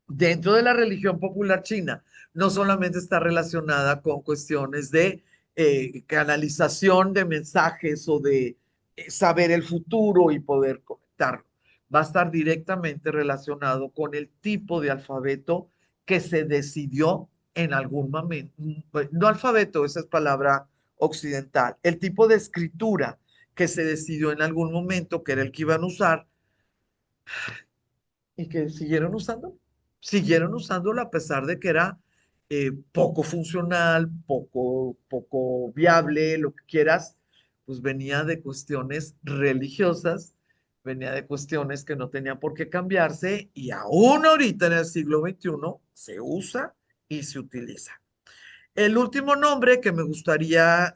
dentro de la religión popular china no solamente está relacionada con cuestiones de canalización de mensajes o de saber el futuro y poder conectarlo. Va a estar directamente relacionado con el tipo de alfabeto que se decidió en algún momento. No alfabeto, esa es palabra occidental. El tipo de escritura que se decidió en algún momento que era el que iban a usar y que siguieron usándola a pesar de que era poco funcional, poco viable, lo que quieras, pues venía de cuestiones religiosas, venía de cuestiones que no tenían por qué cambiarse y aún ahorita en el siglo XXI se usa y se utiliza. El último nombre que me gustaría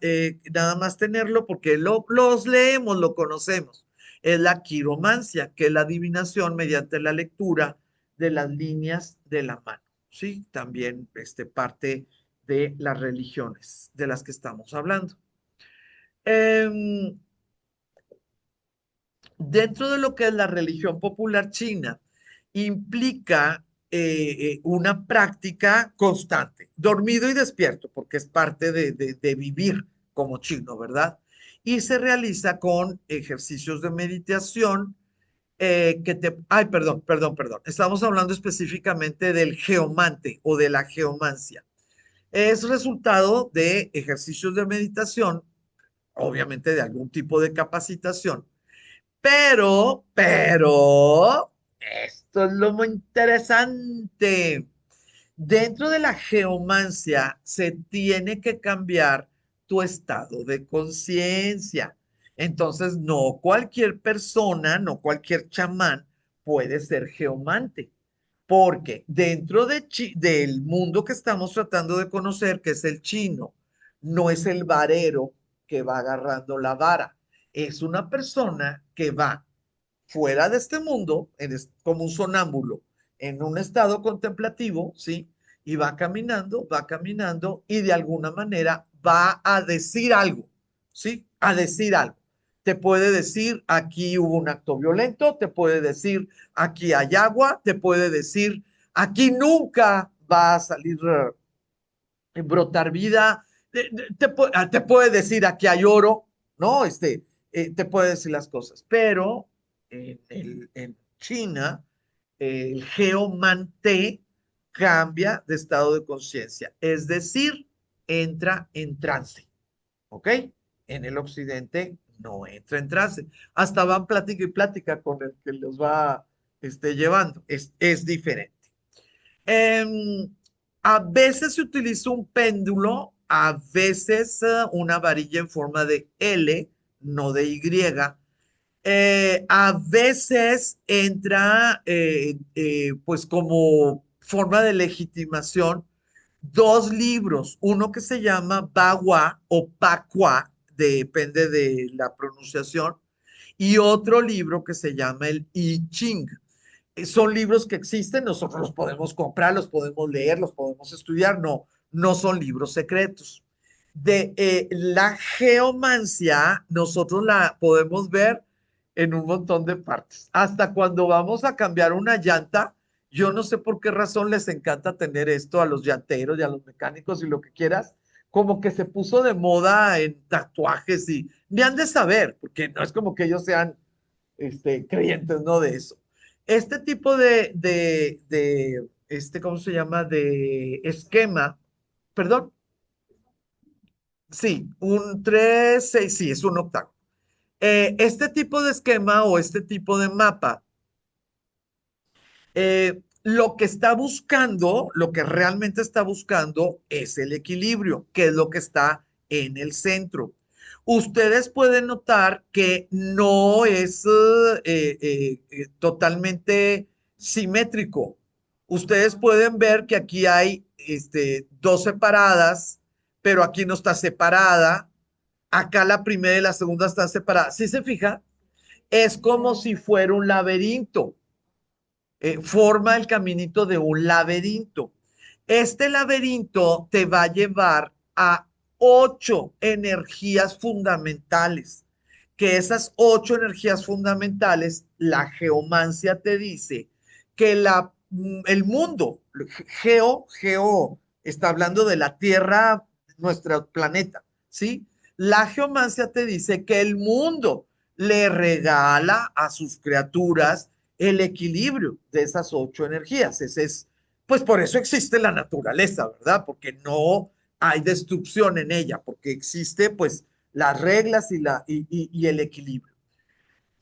nada más tenerlo porque los leemos, lo conocemos, es la quiromancia, que es la adivinación mediante la lectura de las líneas de la mano. Sí, también parte de las religiones de las que estamos hablando. Em, Dentro de lo que es la religión popular china, implica una práctica constante, dormido y despierto, porque es parte de vivir como chino, ¿verdad? Y se realiza con ejercicios de meditación ay, perdón. Estamos hablando específicamente del geomante o de la geomancia. Es resultado de ejercicios de meditación, obviamente de algún tipo de capacitación, esto es lo muy interesante. Dentro de la geomancia se tiene que cambiar tu estado de conciencia. Entonces, no cualquier persona, no cualquier chamán puede ser geomante, porque dentro del mundo que estamos tratando de conocer, que es el chino, no es el varero que va agarrando la vara, es una persona que va fuera de este mundo, como un sonámbulo, en un estado contemplativo, ¿sí? Y va caminando y de alguna manera va a decir algo, ¿sí? A decir algo. Te puede decir, aquí hubo un acto violento, te puede decir, aquí hay agua, te puede decir, aquí nunca va a salir, brotar vida, te puede decir, aquí hay oro, ¿no? Te puede decir las cosas, pero en China, el geomante cambia de estado de conciencia, es decir, entra en trance, ¿ok? En el occidente no entra en trance, hasta van plática y plática con el que los va llevando, es diferente. Em, a veces se utiliza un péndulo, a veces una varilla en forma de L, no de Y. A veces entra, pues como forma de legitimación, dos libros, uno que se llama Bagua o Pacua, depende de la pronunciación, y otro libro que se llama el I Ching. Son libros que existen, nosotros los podemos comprar, los podemos leer, los podemos estudiar, no son libros secretos. La geomancia, nosotros la podemos ver en un montón de partes. Hasta cuando vamos a cambiar una llanta, Yo no sé por qué razón les encanta tener esto a los llanteros y a los mecánicos y lo que quieras, como que se puso de moda en tatuajes y ni han de saber, porque no es como que ellos sean creyentes, ¿no? De eso. Este tipo ¿cómo se llama? De esquema, perdón, sí, un 3 6 sí, es un octavo. Este tipo de esquema o este tipo de mapa, lo que está buscando, lo que realmente está buscando es el equilibrio, que es lo que está en el centro. Ustedes pueden notar que no es totalmente simétrico. Ustedes pueden ver que aquí hay dos separadas, pero aquí no está separada. Acá la primera y la segunda están separadas. ¿Sí se fija? Es como si fuera un laberinto. Forma el caminito de un laberinto. Este laberinto te va a llevar a 8 energías fundamentales, que esas 8 energías fundamentales, la geomancia te dice que el mundo, geo, está hablando de la Tierra, nuestro planeta, ¿sí? La geomancia te dice que el mundo le regala a sus criaturas el equilibrio de esas 8 energías. Ese es, pues por eso existe la naturaleza, ¿verdad? Porque no hay destrucción en ella, porque existe pues las reglas y el equilibrio.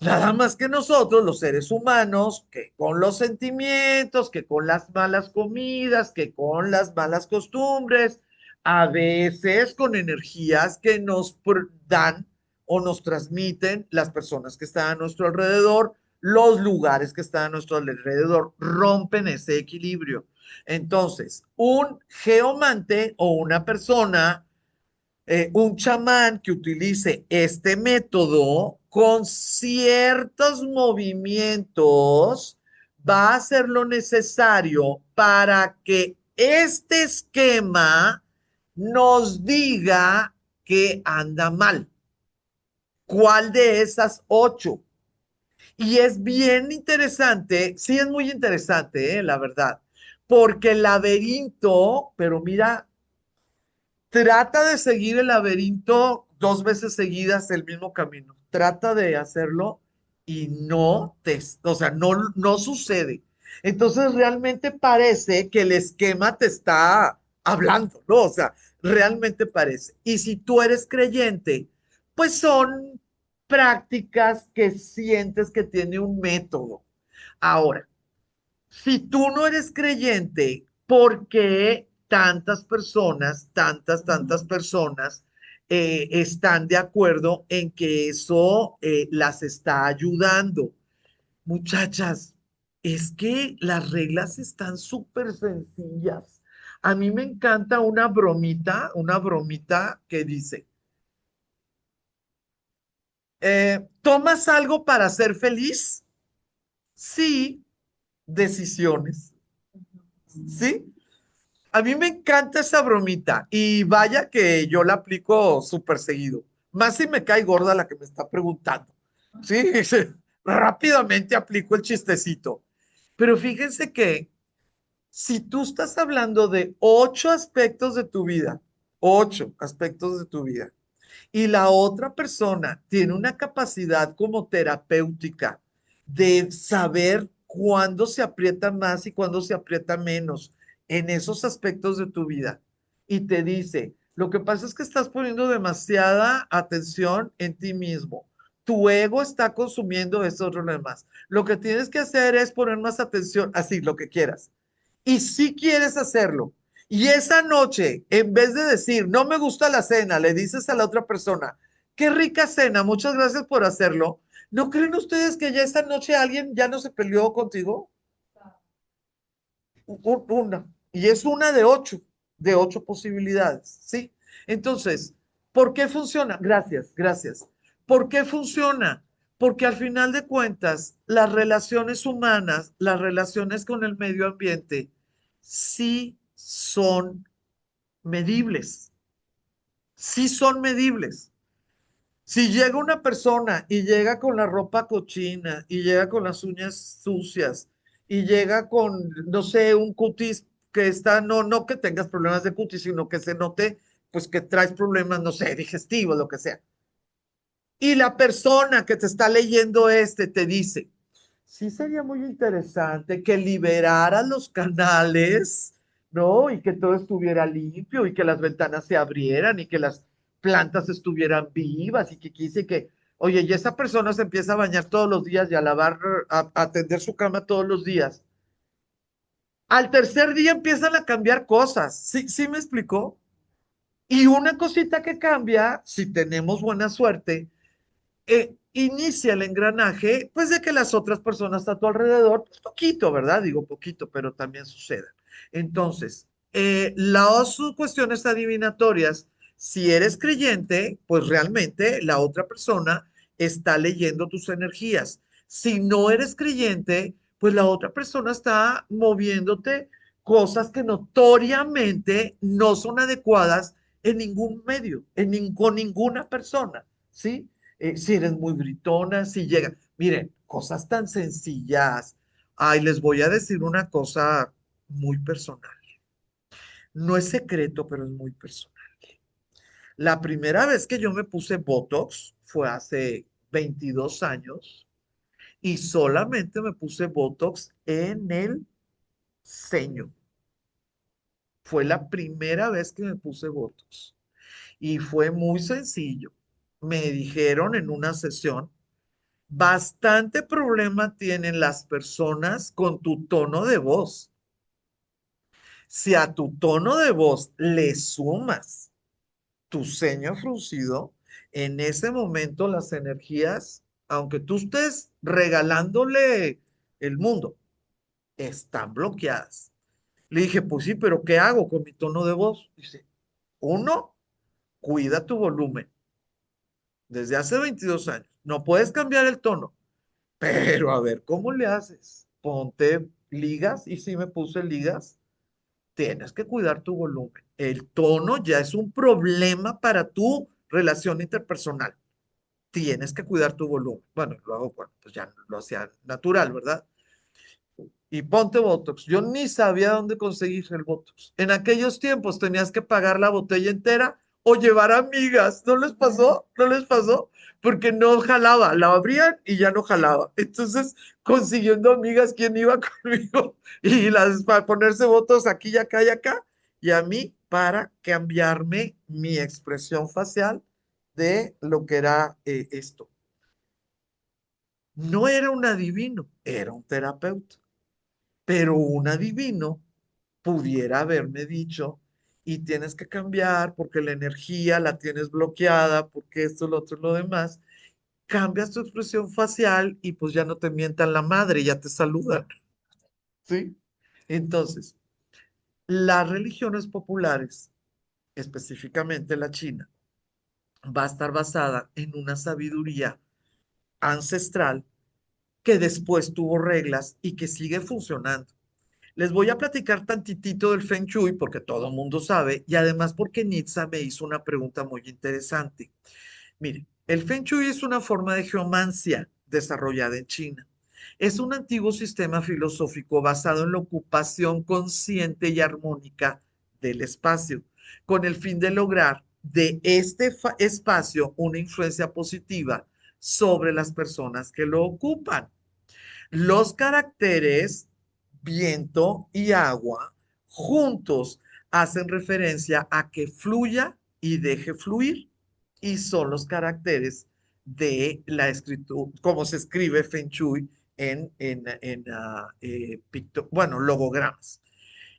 Nada más que nosotros, los seres humanos, que con los sentimientos, que con las malas comidas, que con las malas costumbres, a veces con energías que nos dan o nos transmiten las personas que están a nuestro alrededor, los lugares que están a nuestro alrededor, rompen ese equilibrio. Entonces, un geomante o una persona un chamán que utilice este método con ciertos movimientos va a hacer lo necesario para que este esquema nos diga que anda mal. ¿Cuál de esas 8? Y es bien interesante, sí es muy interesante, la verdad, porque el laberinto, pero mira, trata de seguir el laberinto 2 veces seguidas el mismo camino. Trata de hacerlo y o sea, no sucede. Entonces realmente parece que el esquema te está hablando, ¿no? O sea, realmente parece. Y si tú eres creyente, pues son prácticas que sientes que tiene un método. Ahora, si tú no eres creyente, ¿por qué tantas personas están de acuerdo en que eso las está ayudando? Muchachas, es que las reglas están súper sencillas. A mí me encanta una bromita que dice, ¿tomas algo para ser feliz? Sí, decisiones. ¿Sí? A mí me encanta esa bromita y vaya que yo la aplico súper seguido. Más si me cae gorda la que me está preguntando. Sí, sí, rápidamente aplico el chistecito. Pero fíjense que si tú estás hablando de 8 aspectos de tu vida, 8 aspectos de tu vida, y la otra persona tiene una capacidad como terapéutica de saber cuándo se aprieta más y cuándo se aprieta menos en esos aspectos de tu vida. Y te dice, lo que pasa es que estás poniendo demasiada atención en ti mismo. Tu ego está consumiendo esos problemas. Lo que tienes que hacer es poner más atención, así, lo que quieras. Y si quieres hacerlo, y esa noche, en vez de decir, no me gusta la cena, le dices a la otra persona, qué rica cena, muchas gracias por hacerlo. ¿No creen ustedes que ya esa noche alguien ya no se peleó contigo? Una. Y es una de 8 posibilidades, ¿sí? Entonces, ¿por qué funciona? Gracias, gracias. ¿Por qué funciona? Porque al final de cuentas, las relaciones humanas, las relaciones con el medio ambiente, sí son medibles, sí son medibles. Si llega una persona y llega con la ropa cochina y llega con las uñas sucias y llega con, no sé, un cutis que está, no que tengas problemas de cutis, sino que se note, pues que traes problemas, no sé, digestivos, lo que sea. Y la persona que te está leyendo te dice, sí sería muy interesante que liberaras los canales, ¿no? Y que todo estuviera limpio y que las ventanas se abrieran y que las plantas estuvieran vivas y que quise que, oye, y esa persona se empieza a bañar todos los días y a lavar, a atender su cama todos los días. Al tercer día empiezan a cambiar cosas, ¿sí, sí me explicó? Y una cosita que cambia, si tenemos buena suerte, inicia el engranaje, pues de que las otras personas a tu alrededor, pues poquito, ¿verdad? Digo poquito, pero también sucede. Entonces, las cuestiones adivinatorias, si eres creyente, pues realmente la otra persona está leyendo tus energías. Si no eres creyente, pues la otra persona está moviéndote cosas que notoriamente no son adecuadas en ningún medio, con ninguna persona, ¿sí? Si eres muy gritona, si llega. Miren, cosas tan sencillas. Ay, les voy a decir una cosa muy personal. No es secreto, pero es muy personal. La primera vez que yo me puse Botox fue hace 22 años y solamente me puse Botox en el ceño. Fue la primera vez que me puse Botox y fue muy sencillo. Me dijeron en una sesión, bastante problema tienen las personas con tu tono de voz. Si a tu tono de voz le sumas tu ceño fruncido, en ese momento las energías, aunque tú estés regalándole el mundo, están bloqueadas. Le dije, pues sí, pero ¿qué hago con mi tono de voz? Dice, uno, cuida tu volumen. Desde hace 22 años, no puedes cambiar el tono. Pero a ver, ¿cómo le haces? Ponte ligas y si me puse ligas, tienes que cuidar tu volumen. El tono ya es un problema para tu relación interpersonal. Tienes que cuidar tu volumen. Bueno, luego, bueno, pues ya lo hacía natural, ¿verdad? Y ponte Botox. Yo ni sabía dónde conseguir el Botox. En aquellos tiempos tenías que pagar la botella entera o llevar amigas. ¿No les pasó? ¿No les pasó? Porque no jalaba. La abrían y ya no jalaba. Entonces, consiguiendo amigas, ¿quién iba conmigo? Y las para ponerse Botox aquí y acá y acá. Y a mí para cambiarme mi expresión facial de lo que era esto. No era un adivino, era un terapeuta. Pero un adivino pudiera haberme dicho, y tienes que cambiar porque la energía la tienes bloqueada, porque esto, lo otro, lo demás. Cambias tu expresión facial y pues ya no te mientan la madre, ya te saludan, ¿sí? Entonces, las religiones populares, específicamente la china, va a estar basada en una sabiduría ancestral que después tuvo reglas y que sigue funcionando. Les voy a platicar tantitito del Feng Shui porque todo el mundo sabe y además porque Nitsa me hizo una pregunta muy interesante. Mire, el Feng Shui es una forma de geomancia desarrollada en China. Es un antiguo sistema filosófico basado en la ocupación consciente y armónica del espacio, con el fin de lograr de este espacio una influencia positiva sobre las personas que lo ocupan. Los caracteres viento y agua juntos hacen referencia a que fluya y deje fluir y son los caracteres de la escritura, como se escribe Feng Shui bueno, logogramas.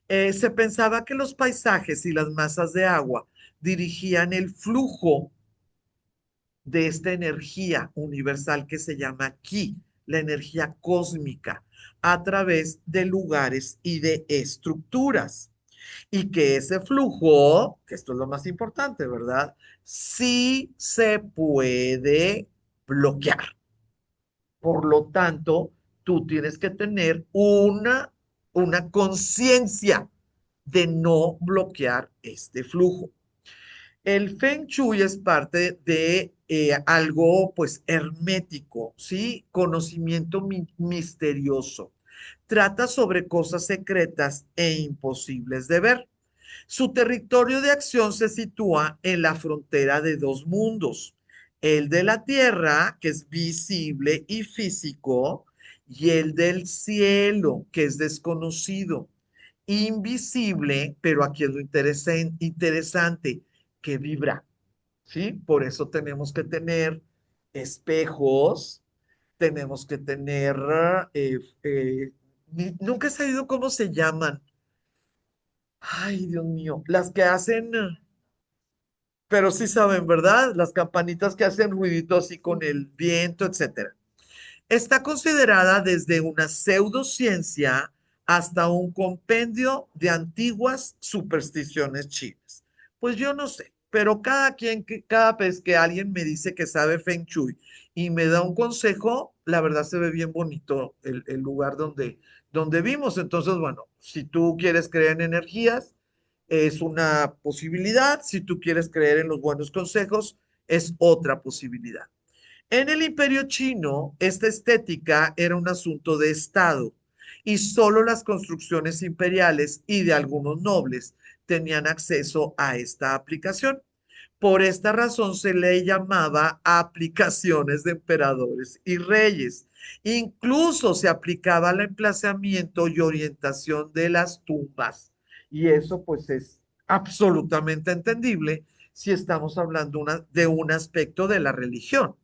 Se pensaba que los paisajes y las masas de agua dirigían el flujo de esta energía universal que se llama Ki, la energía cósmica, a través de lugares y de estructuras. Y que ese flujo, que esto es lo más importante, ¿verdad? Sí se puede bloquear. Por lo tanto, tú tienes que tener una conciencia de no bloquear este flujo. El Feng Shui es parte de algo pues hermético, ¿sí? Conocimiento misterioso. Trata sobre cosas secretas e imposibles de ver. Su territorio de acción se sitúa en la frontera de dos mundos, el de la tierra, que es visible y físico, y el del cielo, que es desconocido, invisible, pero aquí es lo interesante, que vibra, ¿sí? Por eso tenemos que tener espejos, tenemos que tener, nunca he sabido cómo se llaman. Ay, Dios mío, las que hacen, pero sí saben, ¿verdad? Las campanitas que hacen ruidito así con el viento, etcétera. Está considerada desde una pseudociencia hasta un compendio de antiguas supersticiones chinas. Pues yo no sé, pero cada vez que alguien me dice que sabe Feng Shui y me da un consejo, la verdad se ve bien bonito el lugar donde vimos. Entonces, bueno, si tú quieres creer en energías, es una posibilidad. Si tú quieres creer en los buenos consejos, es otra posibilidad. En el Imperio chino, esta estética era un asunto de Estado y solo las construcciones imperiales y de algunos nobles tenían acceso a esta aplicación. Por esta razón se le llamaba aplicaciones de emperadores y reyes. Incluso se aplicaba al emplazamiento y orientación de las tumbas. Y eso pues es absolutamente entendible si estamos hablando de un aspecto de la religión.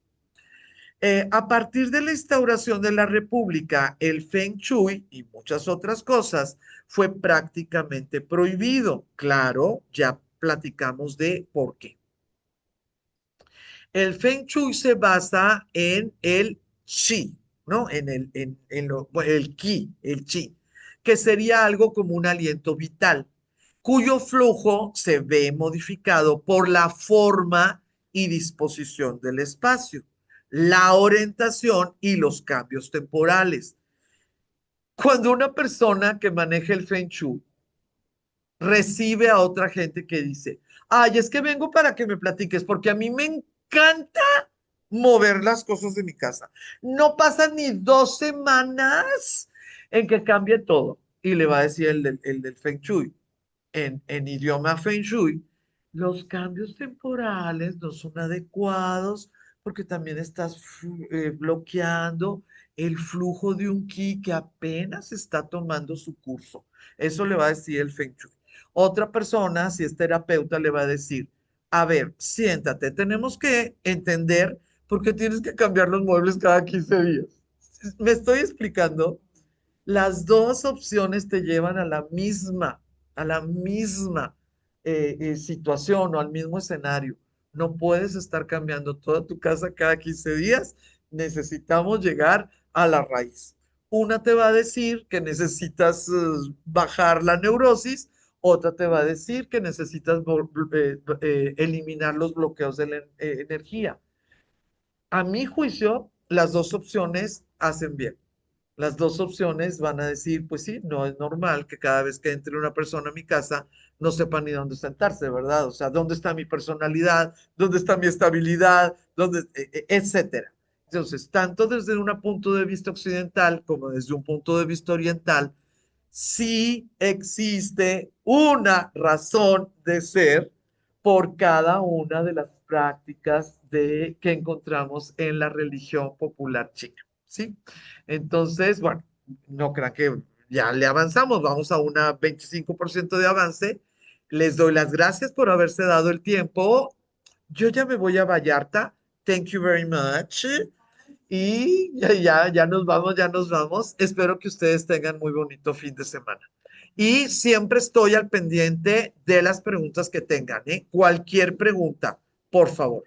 A partir de la instauración de la República, el Feng Shui y muchas otras cosas fue prácticamente prohibido. Claro, ya platicamos de por qué. El Feng Shui se basa en el Qi, ¿no? Bueno, el Qi, el Qi, que sería algo como un aliento vital, cuyo flujo se ve modificado por la forma y disposición del espacio, la orientación y los cambios temporales. Cuando una persona que maneja el Feng Shui recibe a otra gente que dice, ay, es que vengo para que me platiques, porque a mí me encanta mover las cosas de mi casa. No pasan ni 2 semanas en que cambie todo. Y le va a decir el del Feng Shui, en idioma Feng Shui, los cambios temporales no son adecuados porque también estás bloqueando el flujo de un ki que apenas está tomando su curso. Eso le va a decir el Feng Shui. Otra persona, si es terapeuta, le va a decir, a ver, siéntate, tenemos que entender por qué tienes que cambiar los muebles cada 15 días. ¿Me estoy explicando? Las dos opciones te llevan a la misma situación o al mismo escenario. No puedes estar cambiando toda tu casa cada 15 días. Necesitamos llegar a la raíz. Una te va a decir que necesitas bajar la neurosis, otra te va a decir que necesitas eliminar los bloqueos de la energía. A mi juicio, las dos opciones hacen bien. Las dos opciones van a decir, pues sí, no es normal que cada vez que entre una persona a mi casa no sepa ni dónde sentarse, ¿verdad? O sea, ¿dónde está mi personalidad? ¿Dónde está mi estabilidad? Etcétera. Entonces, tanto desde un punto de vista occidental como desde un punto de vista oriental, sí existe una razón de ser por cada una de las prácticas que encontramos en la religión popular china, ¿sí? Entonces, bueno, no crean que ya le avanzamos, vamos a un 25% de avance. Les doy las gracias por haberse dado el tiempo. Yo ya me voy a Vallarta. Thank you very much. Y ya nos vamos, ya nos vamos. Espero que ustedes tengan muy bonito fin de semana. Y siempre estoy al pendiente de las preguntas que tengan, ¿eh? Cualquier pregunta, por favor.